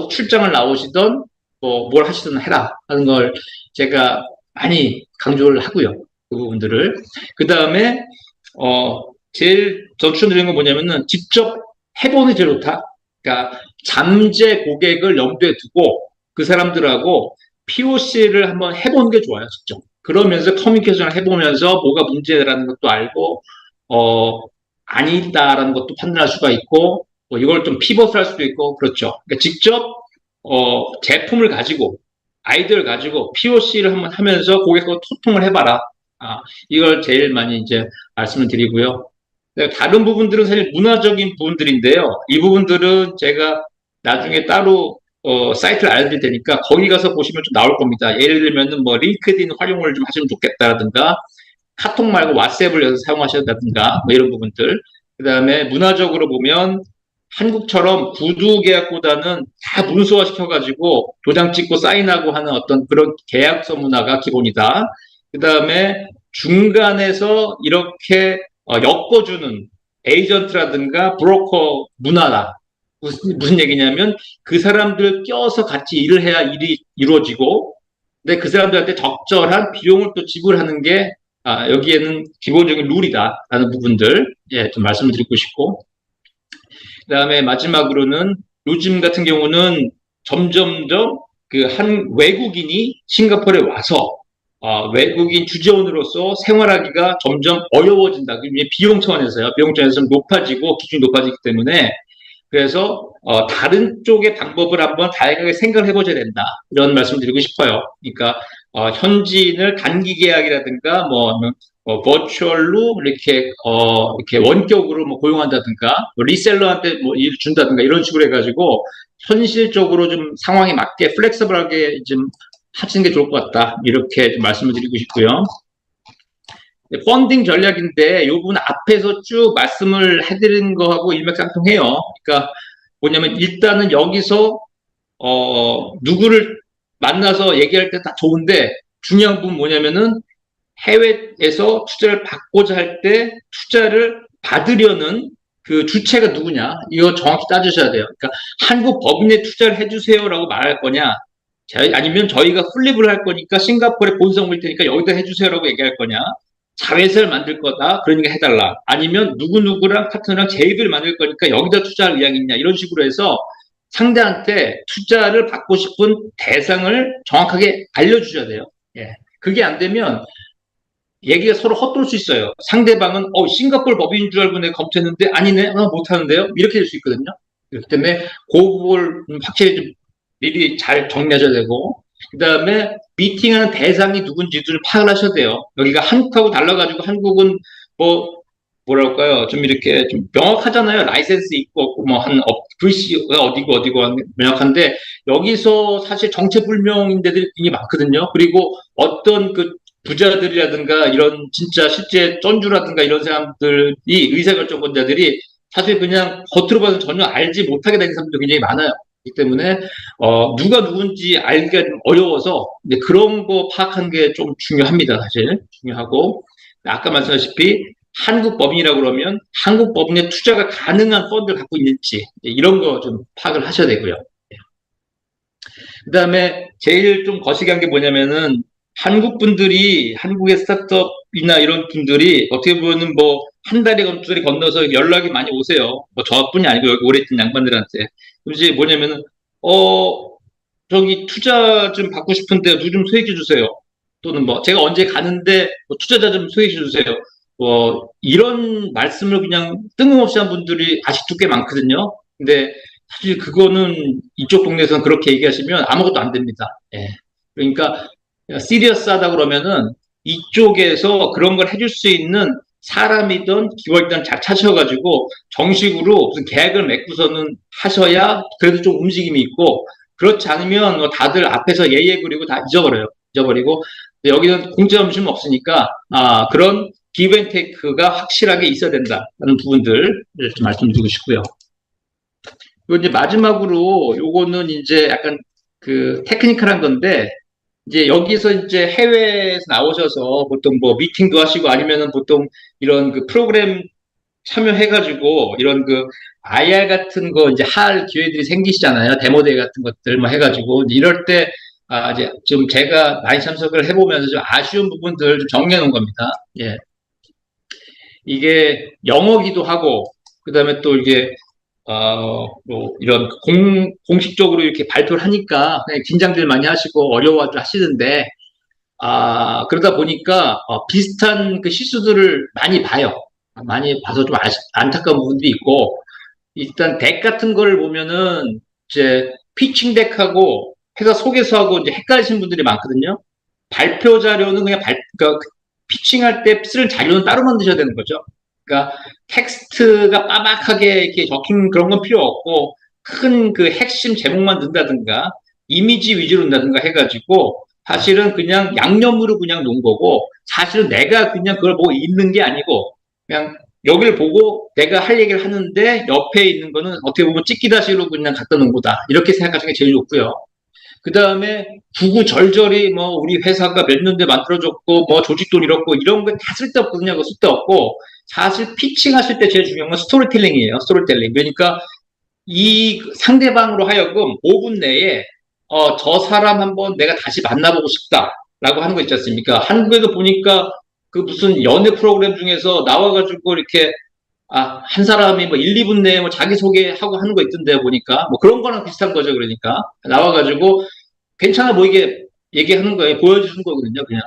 출장을 나오시던 뭘 하시든 해라 하는 걸 제가 많이 강조를 하고요. 그 부분들을. 그 다음에, 제일 저 추천드리는 건 뭐냐면은 직접 해보는 게 제일 좋다. 그러니까 잠재 고객을 염두에 두고 그 사람들하고 POC를 한번 해보는 게 좋아요, 직접. 그러면서 커뮤니케이션을 해보면서 뭐가 문제라는 것도 알고, 아니다라는 것도 판단할 수가 있고, 이걸 좀 피벗을 할 수도 있고, 그렇죠. 그러니까 직접, 제품을 가지고, 아이디어를 가지고 POC를 한번 하면서 고객과 소통을 해봐라. 이걸 제일 많이 이제 말씀을 드리고요. 다른 부분들은 사실 문화적인 부분들인데요. 이 부분들은 제가 나중에 따로 사이트를 알려드릴 테니까 거기 가서 보시면 좀 나올 겁니다. 예를 들면은 뭐 링크드인 활용을 좀 하시면 좋겠다라든가 카톡 말고 왓츠앱을 여기서 사용하셔야다든가 뭐 이런 부분들. 그 다음에 문화적으로 보면 한국처럼 구두 계약보다는 다 문서화 시켜가지고 도장 찍고 사인하고 하는 어떤 그런 계약서 문화가 기본이다. 그 다음에 중간에서 이렇게 엮어주는 에이전트라든가 브로커 문화다. 무슨 얘기냐면 그 사람들 껴서 같이 일을 해야 일이 이루어지고, 근데 그 사람들한테 적절한 비용을 또 지불하는 게 여기에는 기본적인 룰이다라는 부분들 좀 말씀을 드리고 싶고, 그 다음에 마지막으로는 요즘 같은 경우는 점점점 그 한 외국인이 싱가포르에 와서 외국인 주재원으로서 생활하기가 점점 어려워진다. 비용 차원에서요. 비용 차원에서 높아지고 기준이 높아지기 때문에 그래서 다른 쪽의 방법을 한번 다양하게 생각을 해보셔야 된다. 이런 말씀 드리고 싶어요. 그러니까 현지인을 단기 계약이라든가 버추얼로 이렇게 원격으로 뭐 고용한다든가 리셀러한테 뭐 일 준다든가 이런 식으로 해가지고 현실적으로 좀 상황에 맞게 플렉서블하게 좀 하시는 게 좋을 것 같다. 이렇게 좀 말씀을 드리고 싶고요. 펀딩 전략인데 이 부분 앞에서 쭉 말씀을 해드린 거하고 일맥상통해요. 그러니까 뭐냐면 일단은 여기서 누구를 만나서 얘기할 때 다 좋은데 중요한 부분 뭐냐면은 해외에서 투자를 받고자 할 때 투자를 받으려는 그 주체가 누구냐 이거 정확히 따지셔야 돼요. 그러니까 한국 법인에 투자를 해주세요라고 말할 거냐 아니면 저희가 플립을 할 거니까 싱가포르에 본사 올 테니까 여기다 해주세요라고 얘기할 거냐 자회사를 만들 거다 그러니까 해달라 아니면 누구누구랑 파트너랑 제휴를 만들 거니까 여기다 투자할 의향이 있냐 이런 식으로 해서 상대한테 투자를 받고 싶은 대상을 정확하게 알려주셔야 돼요. 예. 그게 안 되면 얘기가 서로 헛돌 수 있어요. 상대방은 싱가포르 법인인 줄 알고 내가 검토했는데 아니네 못하는데요 이렇게 될 수 있거든요. 그렇기 때문에 그걸 확실히 좀 미리 잘 정리하셔야 되고 그 다음에 미팅하는 대상이 누군지를 파악을 하셔야 돼요. 여기가 한국하고 달라가지고 한국은 뭐랄까요 좀 이렇게 좀 명확하잖아요. 라이센스 있고 없고 글씨가 어디고 명확한데 여기서 사실 정체불명인 데들이 굉장히 많거든요. 그리고 어떤 그 부자들이라든가 이런 진짜 실제 쩐주라든가 이런 사람들이 의사결정권자들이 사실 그냥 겉으로 봐서 전혀 알지 못하게 되는 사람들도 굉장히 많아요. 그렇기 때문에 누가 누군지 알기가 좀 어려워서 그런 거 파악하는 게 좀 중요합니다. 사실 중요하고 아까 말씀하셨다시피 한국 법인이라고 그러면 한국 법인에 투자가 가능한 펀드를 갖고 있는지 이런 거 좀 파악을 하셔야 되고요. 그 다음에 제일 좀 거시기한 게 뭐냐면은 한국 분들이 한국의 스타트업이나 이런 분들이 어떻게 보면은 한 달에 두 달에 건너서 연락이 많이 오세요. 저뿐이 아니고 여기 오래 있던 양반들한테. 이제 뭐냐면은 저기 투자 좀 받고 싶은데 누구 좀 소개해 주세요. 또는 제가 언제 가는데 투자자 좀 소개해 주세요. 이런 말씀을 그냥 뜬금없이 한 분들이 아직도 꽤 많거든요. 근데 사실 그거는 이쪽 동네에서는 그렇게 얘기하시면 아무것도 안 됩니다. 예. 그러니까 시리어스하다 그러면은 이쪽에서 그런 걸 해줄 수 있는 사람이든 기관이든 잘 찾으셔가지고 정식으로 무슨 계약을 맺고서는 하셔야 그래도 좀 움직임이 있고, 그렇지 않으면 뭐 다들 앞에서 예예 그리고 다 잊어버려요. 잊어버리고 여기는 공짜 점심 없으니까 그런 기브앤테이크가 확실하게 있어야 된다는 부분들 좀 말씀드리고 싶고요. 그리고 이제 마지막으로 요거는 이제 약간 그 테크니컬한 건데, 이제 여기서 이제 해외에서 나오셔서 보통 뭐 미팅도 하시고 아니면은 보통 이런 그 프로그램 참여해가지고 이런 그 IR 같은 거 이제 할 기회들이 생기시잖아요. 데모데이 같은 것들 뭐 해가지고 이럴 때 이제 좀 제가 많이 참석을 해보면서 좀 아쉬운 부분들 좀 정리해 놓은 겁니다. 예. 이게 영어기도 하고, 그 다음에 또 이게 뭐, 이런 공식적으로 이렇게 발표를 하니까 그냥 긴장들 많이 하시고 어려워들 하시는데, 그러다 보니까, 비슷한 그 실수들을 많이 봐요. 많이 봐서 좀 안타까운 부분도 있고, 일단 덱 같은 걸 보면은, 이제, 피칭 덱하고 회사 소개서하고 이제 헷갈리시는 분들이 많거든요. 발표 자료는 그러니까 피칭할 때 쓸 자료는 따로 만드셔야 되는 거죠. 그러니까 텍스트가 빠박하게 이렇게 적힌 그런 건 필요 없고 큰 그 핵심 제목만 넣는다든가 이미지 위주로 넣는다든가 해가지고 사실은 그냥 양념으로 그냥 놓은 거고, 사실은 내가 그냥 그걸 보고 읽는 게 아니고 그냥 여기를 보고 내가 할 얘기를 하는데 옆에 있는 거는 어떻게 보면 찍기다시로 그냥 갖다 놓은 거다, 이렇게 생각하시는 게 제일 좋고요. 그 다음에 구구절절히 뭐 우리 회사가 몇 년대 만들어졌고 뭐 조직도 이렇고 이런 거 다 쓸데없거든요. 그거 쓸데없고, 사실 피칭 하실 때 제일 중요한 건 스토리텔링이에요. 스토리텔링. 그러니까 이 상대방으로 하여금 5분 내에 저 사람 한번 내가 다시 만나보고 싶다라고 하는 거 있지 않습니까? 한국에도 보니까 그 무슨 연애 프로그램 중에서 나와가지고 이렇게 한 사람이 뭐 1, 2분 내에 뭐 자기소개하고 하는 거 있던데 보니까 뭐 그런 거랑 비슷한 거죠. 그러니까 나와가지고 괜찮아 보이게 얘기하는 거예요. 보여주는 거거든요. 그냥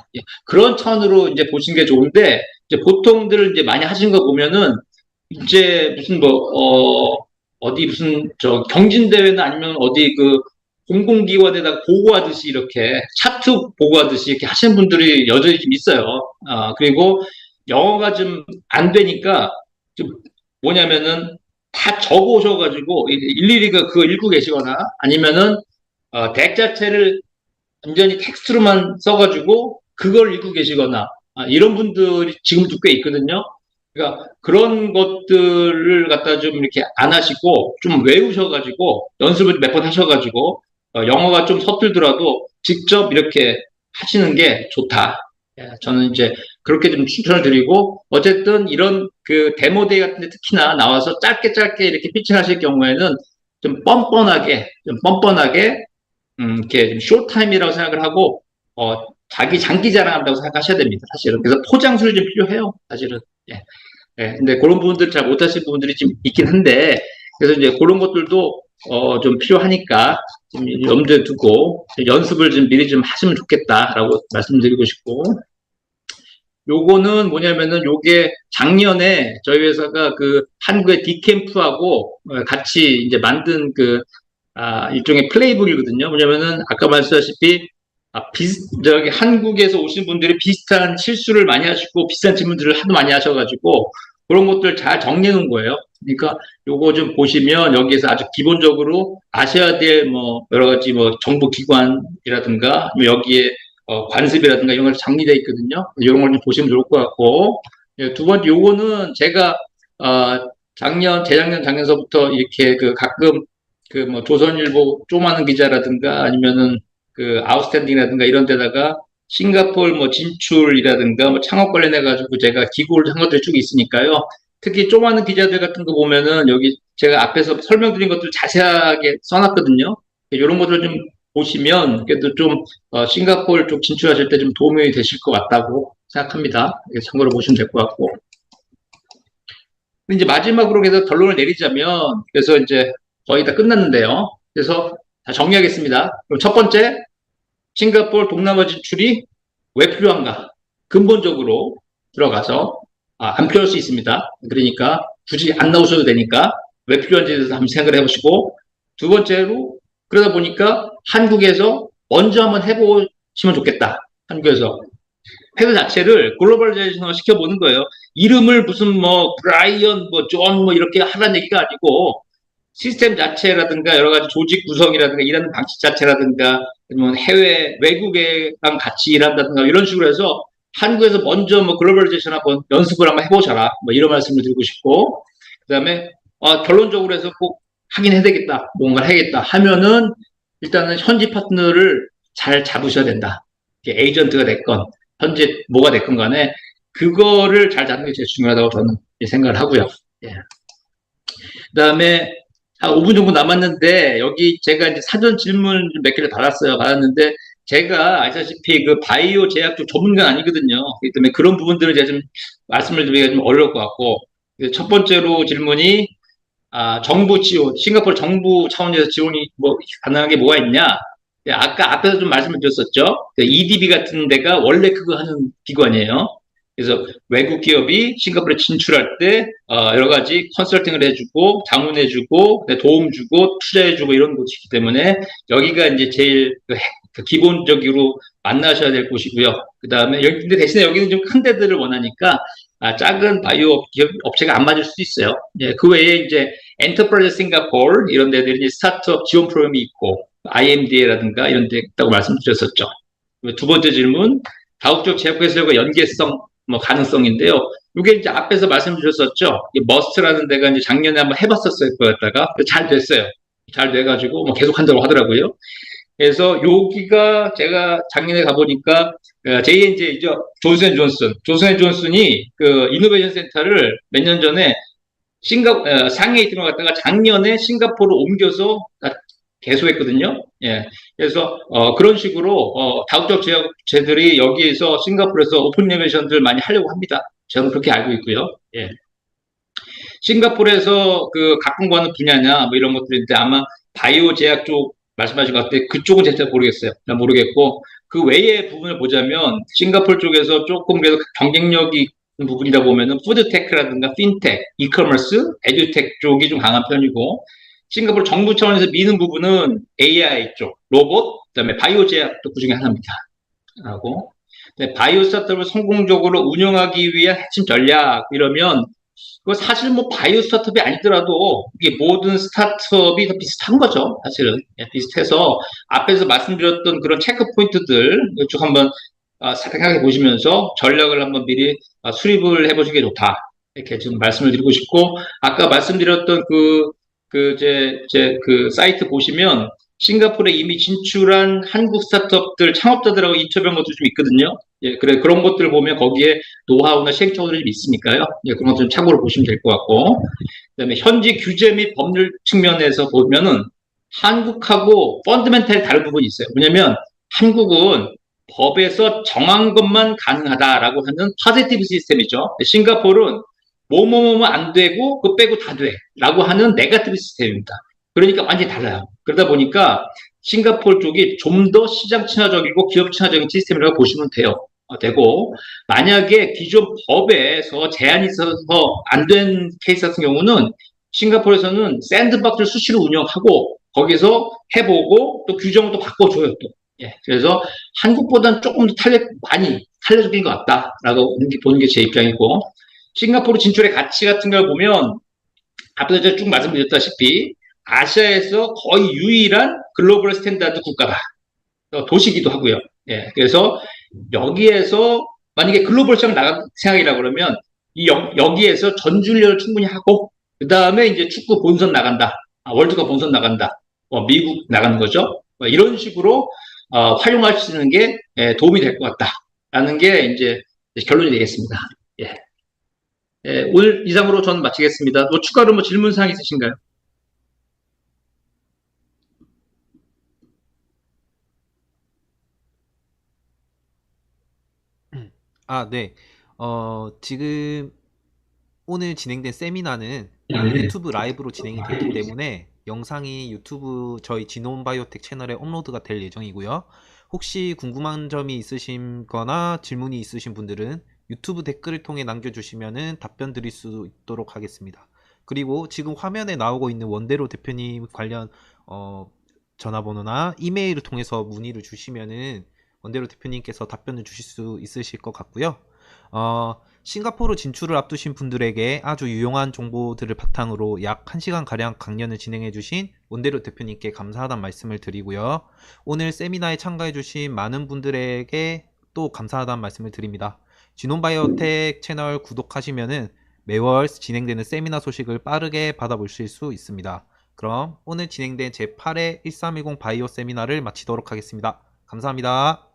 그런 차원으로 이제 보시는 게 좋은데, 이제 보통들 이제 많이 하시는 거 보면은 이제 무슨 뭐 어디 무슨 저 경진대회나 아니면 어디 그 공공기관에다가 보고하듯이 이렇게 차트 보고하듯이 이렇게 하시는 분들이 여전히 좀 있어요. 그리고 영어가 좀 안 되니까 좀 뭐냐면은 다 적어 오셔가지고 일일이 그거 읽고 계시거나 아니면은 덱 자체를 완전히 텍스트로만 써가지고 그걸 읽고 계시거나 이런 분들이 지금도 꽤 있거든요. 그러니까 그런 것들을 갖다 좀 이렇게 안 하시고 좀 외우셔가지고 연습을 몇 번 하셔가지고 영어가 좀 서툴더라도 직접 이렇게 하시는 게 좋다. 저는 이제 그렇게 좀 추천을 드리고, 어쨌든 이런 그 데모데이 같은 데 특히나 나와서 짧게 짧게 이렇게 피칭하실 경우에는 좀 뻔뻔하게 이렇게 쇼타임이라고 생각을 하고, 자기 장기 자랑한다고 생각하셔야 됩니다, 사실은. 그래서 포장술이 좀 필요해요, 사실은. 예. 예. 근데 그런 부분들 잘 못하시는 부분들이 좀 있긴 한데, 그래서 이제 그런 것들도, 좀 필요하니까, 좀 염두에 두고, 연습을 좀 미리 좀 하시면 좋겠다라고 말씀드리고 싶고, 요거는 뭐냐면은 요게 작년에 저희 회사가 그 한국의 디캠프하고 같이 이제 만든 그 일종의 플레이북이거든요. 뭐냐면은 아까 말씀하셨다시피 저기 한국에서 오신 분들이 비슷한 실수를 많이 하시고 비슷한 질문들을 하도 많이 하셔가지고 그런 것들 잘 정리해 놓은 거예요. 그러니까 요거 좀 보시면 여기에서 아주 기본적으로 아셔야 될 뭐 여러 가지 뭐 정보기관이라든가 여기에 관습이라든가 이런 걸 정리되어 있거든요. 이런 걸 좀 보시면 좋을 것 같고, 두 번째 요거는 제가 재작년서부터 이렇게 그 가끔 그 뭐 조선일보 조그마한 기자라든가 아니면은 그 아웃스탠딩이라든가 이런 데다가 싱가포르 뭐 진출이라든가 뭐 창업 관련해 가지고 제가 기고를 한 것들이 쭉 있으니까요. 특히 조그마한 기자들 같은 거 보면은 여기 제가 앞에서 설명드린 것들 자세하게 써놨거든요. 이런 것들 좀 보시면 그래도 좀 싱가포르 쪽 진출하실 때 좀 도움이 되실 것 같다고 생각합니다. 참고로 보시면 될 것 같고. 이제 마지막으로 해서 결론을 내리자면, 그래서 이제 거의 다 끝났는데요. 그래서 다 정리하겠습니다. 그럼 첫 번째, 싱가포르 동남아 진출이 왜 필요한가? 근본적으로 들어가서 안 필요할 수 있습니다. 그러니까 굳이 안 나오셔도 되니까 왜 필요한지에 대해서 한번 생각을 해보시고, 두 번째로 그러다 보니까 한국에서 먼저 한번 해보고 시면 좋겠다. 한국에서. 회사 자체를 글로벌라이제이션을 시켜보는 거예요. 이름을 무슨 뭐 브라이언, 뭐 존, 뭐 이렇게 하라는 얘기가 아니고 시스템 자체라든가 여러 가지 조직 구성이라든가 일하는 방식 자체라든가 아니면 해외 외국에랑 같이 일한다든가 이런 식으로 해서 한국에서 먼저 뭐 글로벌라이제이션 한번 연습을 한번 해보셔라. 뭐 이런 말씀을 드리고 싶고 그다음에 결론적으로 해서 꼭 하긴 해야 되겠다. 뭔가를 해야겠다 하면은 일단은 현지 파트너를 잘 잡으셔야 된다. 에이전트가 됐건 현재 뭐가 됐건 간에 그거를 잘 잡는 게 제일 중요하다고 저는 생각을 하고요. 예. 그다음에 한 5분 정도 남았는데 여기 제가 이제 사전 질문 몇 개를 받았는데 제가 아시다시피 그 바이오 제약 쪽 전문가는 아니거든요. 그렇기 때문에 그런 부분들은 제가 좀 말씀을 드리기가 좀 어려울 것 같고 첫 번째로 질문이 정부 지원, 싱가포르 정부 차원에서 지원이 뭐 가능한 게 뭐가 있냐? 아까 앞에서 좀 말씀을 드렸었죠. EDB 같은 데가 원래 그거 하는 기관이에요. 그래서 외국 기업이 싱가포르에 진출할 때 여러 가지 컨설팅을 해주고 자문해주고 도움 주고 투자해주고 이런 곳이기 때문에 여기가 이제 제일 그 기본적으로 만나셔야 될 곳이고요. 그 다음에 근데 대신에 여기는 좀 큰 데들을 원하니까 작은 바이오 기업 업체가 안 맞을 수도 있어요. 예, 그 외에 이제 엔터프라이즈 싱가포르 이런 데들이 스타트업 지원 프로그램이 있고 IMDA라든가 이런 데 있다고 말씀드렸었죠. 두 번째 질문, 다국적 제약회사과 연계성 뭐 가능성인데요. 이게 이제 앞에서 말씀드렸었죠. 머스트라는 데가 이제 작년에 한번 해봤었어요. 거였다가 잘 됐어요. 잘 돼가지고 뭐 계속 한다고 하더라고요. 그래서 여기가 제가 작년에 가보니까 J&J죠. 존슨앤존슨이 그 이노베이션 센터를 몇 년 전에 상해에 들어갔다가 작년에 싱가포르로 옮겨서 개소했거든요. 예. 그래서 그런 식으로 다국적 제약체들이 여기에서 싱가포르에서 오픈 이노베이션들 많이 하려고 합니다. 저는 그렇게 알고 있고요. 예. 싱가포르에서 그 가끔 가는 분야냐 뭐 이런 것들인데 아마 바이오 제약 쪽 말씀하신 것 같은데 그쪽은 제가 모르겠어요. 모르겠고 그 외의 부분을 보자면 싱가포르 쪽에서 조금 그래도 경쟁력이 있는 부분이다 보면은 푸드테크라든가 핀테크, 이커머스, 에듀테크 쪽이 좀 강한 편이고 싱가포르 정부 차원에서 미는 부분은 AI 쪽, 로봇, 그다음에 바이오 제약도 그중에 하나입니다. 하고 바이오 스타트업을 성공적으로 운영하기 위한 핵심 전략 이러면 그 사실 뭐 바이오 스타트업이 아니더라도 이게 모든 스타트업이 다 비슷한 거죠. 사실은 비슷해서 앞에서 말씀드렸던 그런 체크 포인트들 쭉 한번 생각해 보시면서 전략을 한번 미리 수립을 해보시는 게 좋다. 이렇게 지금 말씀을 드리고 싶고 아까 말씀드렸던 그 사이트 보시면 싱가포르에 이미 진출한 한국 스타트업들 창업자들하고 인터뷰한 것도 좀 있거든요. 예, 그런 것들을 보면 거기에 노하우나 시행착오들이 좀 있으니까요. 예, 그런 것들 좀 참고로 보시면 될 것 같고. 그다음에 현지 규제 및 법률 측면에서 보면은 한국하고 펀드멘탈이 다른 부분이 있어요. 왜냐면 한국은 법에서 정한 것만 가능하다라고 하는 파지티브 시스템이죠. 싱가포르는 뭐뭐뭐뭐 안 되고 그거 빼고 다 돼라고 하는 네거티브 시스템입니다. 그러니까 완전히 달라요. 그러다 보니까 싱가포르 쪽이 좀 더 시장 친화적이고 기업 친화적인 시스템이라고 보시면 되고 만약에 기존 법에서 제한이 있어서 안 된 케이스 같은 경우는 싱가포르에서는 샌드박스를 수시로 운영하고 거기서 해보고 또 규정을 또 바꿔줘요. 또. 예, 그래서 한국보다는 조금 더 많이 탄력적인 것 같다라고 보는 게 제 입장이고 싱가포르 진출의 가치 같은 걸 보면 앞에서 제가 쭉 말씀드렸다시피 아시아에서 거의 유일한 글로벌 스탠다드 국가다. 도시기도 하고요. 예, 그래서 여기에서 만약에 글로벌 시장 나갈 생각이라 그러면 여기에서 전준련을 충분히 하고 그 다음에 이제 축구 본선 나간다. 월드컵 본선 나간다. 미국 나가는 거죠. 이런 식으로 활용하시는 게 도움이 될 것 같다라는 게 이제 결론이 되겠습니다. 예. 예, 오늘 이상으로 저는 마치겠습니다. 뭐 추가로 뭐 질문 사항 있으신가요? 네. 지금 오늘 진행된 세미나는 유튜브 라이브로 진행이 되기 때문에 영상이 유튜브 저희 지노바이오텍 채널에 업로드가 될 예정이고요. 혹시 궁금한 점이 있으신 거나 질문이 있으신 분들은 유튜브 댓글을 통해 남겨주시면 답변 드릴 수 있도록 하겠습니다. 그리고 지금 화면에 나오고 있는 원대로 대표님 관련 전화번호나 이메일을 통해서 문의를 주시면은 원대로 대표님께서 답변을 주실 수 있으실 것 같고요. 싱가포르 진출을 앞두신 분들에게 아주 유용한 정보들을 바탕으로 약 1시간가량 강연을 진행해 주신 원대로 대표님께 감사하다는 말씀을 드리고요. 오늘 세미나에 참가해 주신 많은 분들에게 또 감사하다는 말씀을 드립니다. 지논바이오텍 채널 구독하시면은 매월 진행되는 세미나 소식을 빠르게 받아보실 수 있습니다. 그럼 오늘 진행된 제8회 1310 바이오 세미나를 마치도록 하겠습니다. 감사합니다.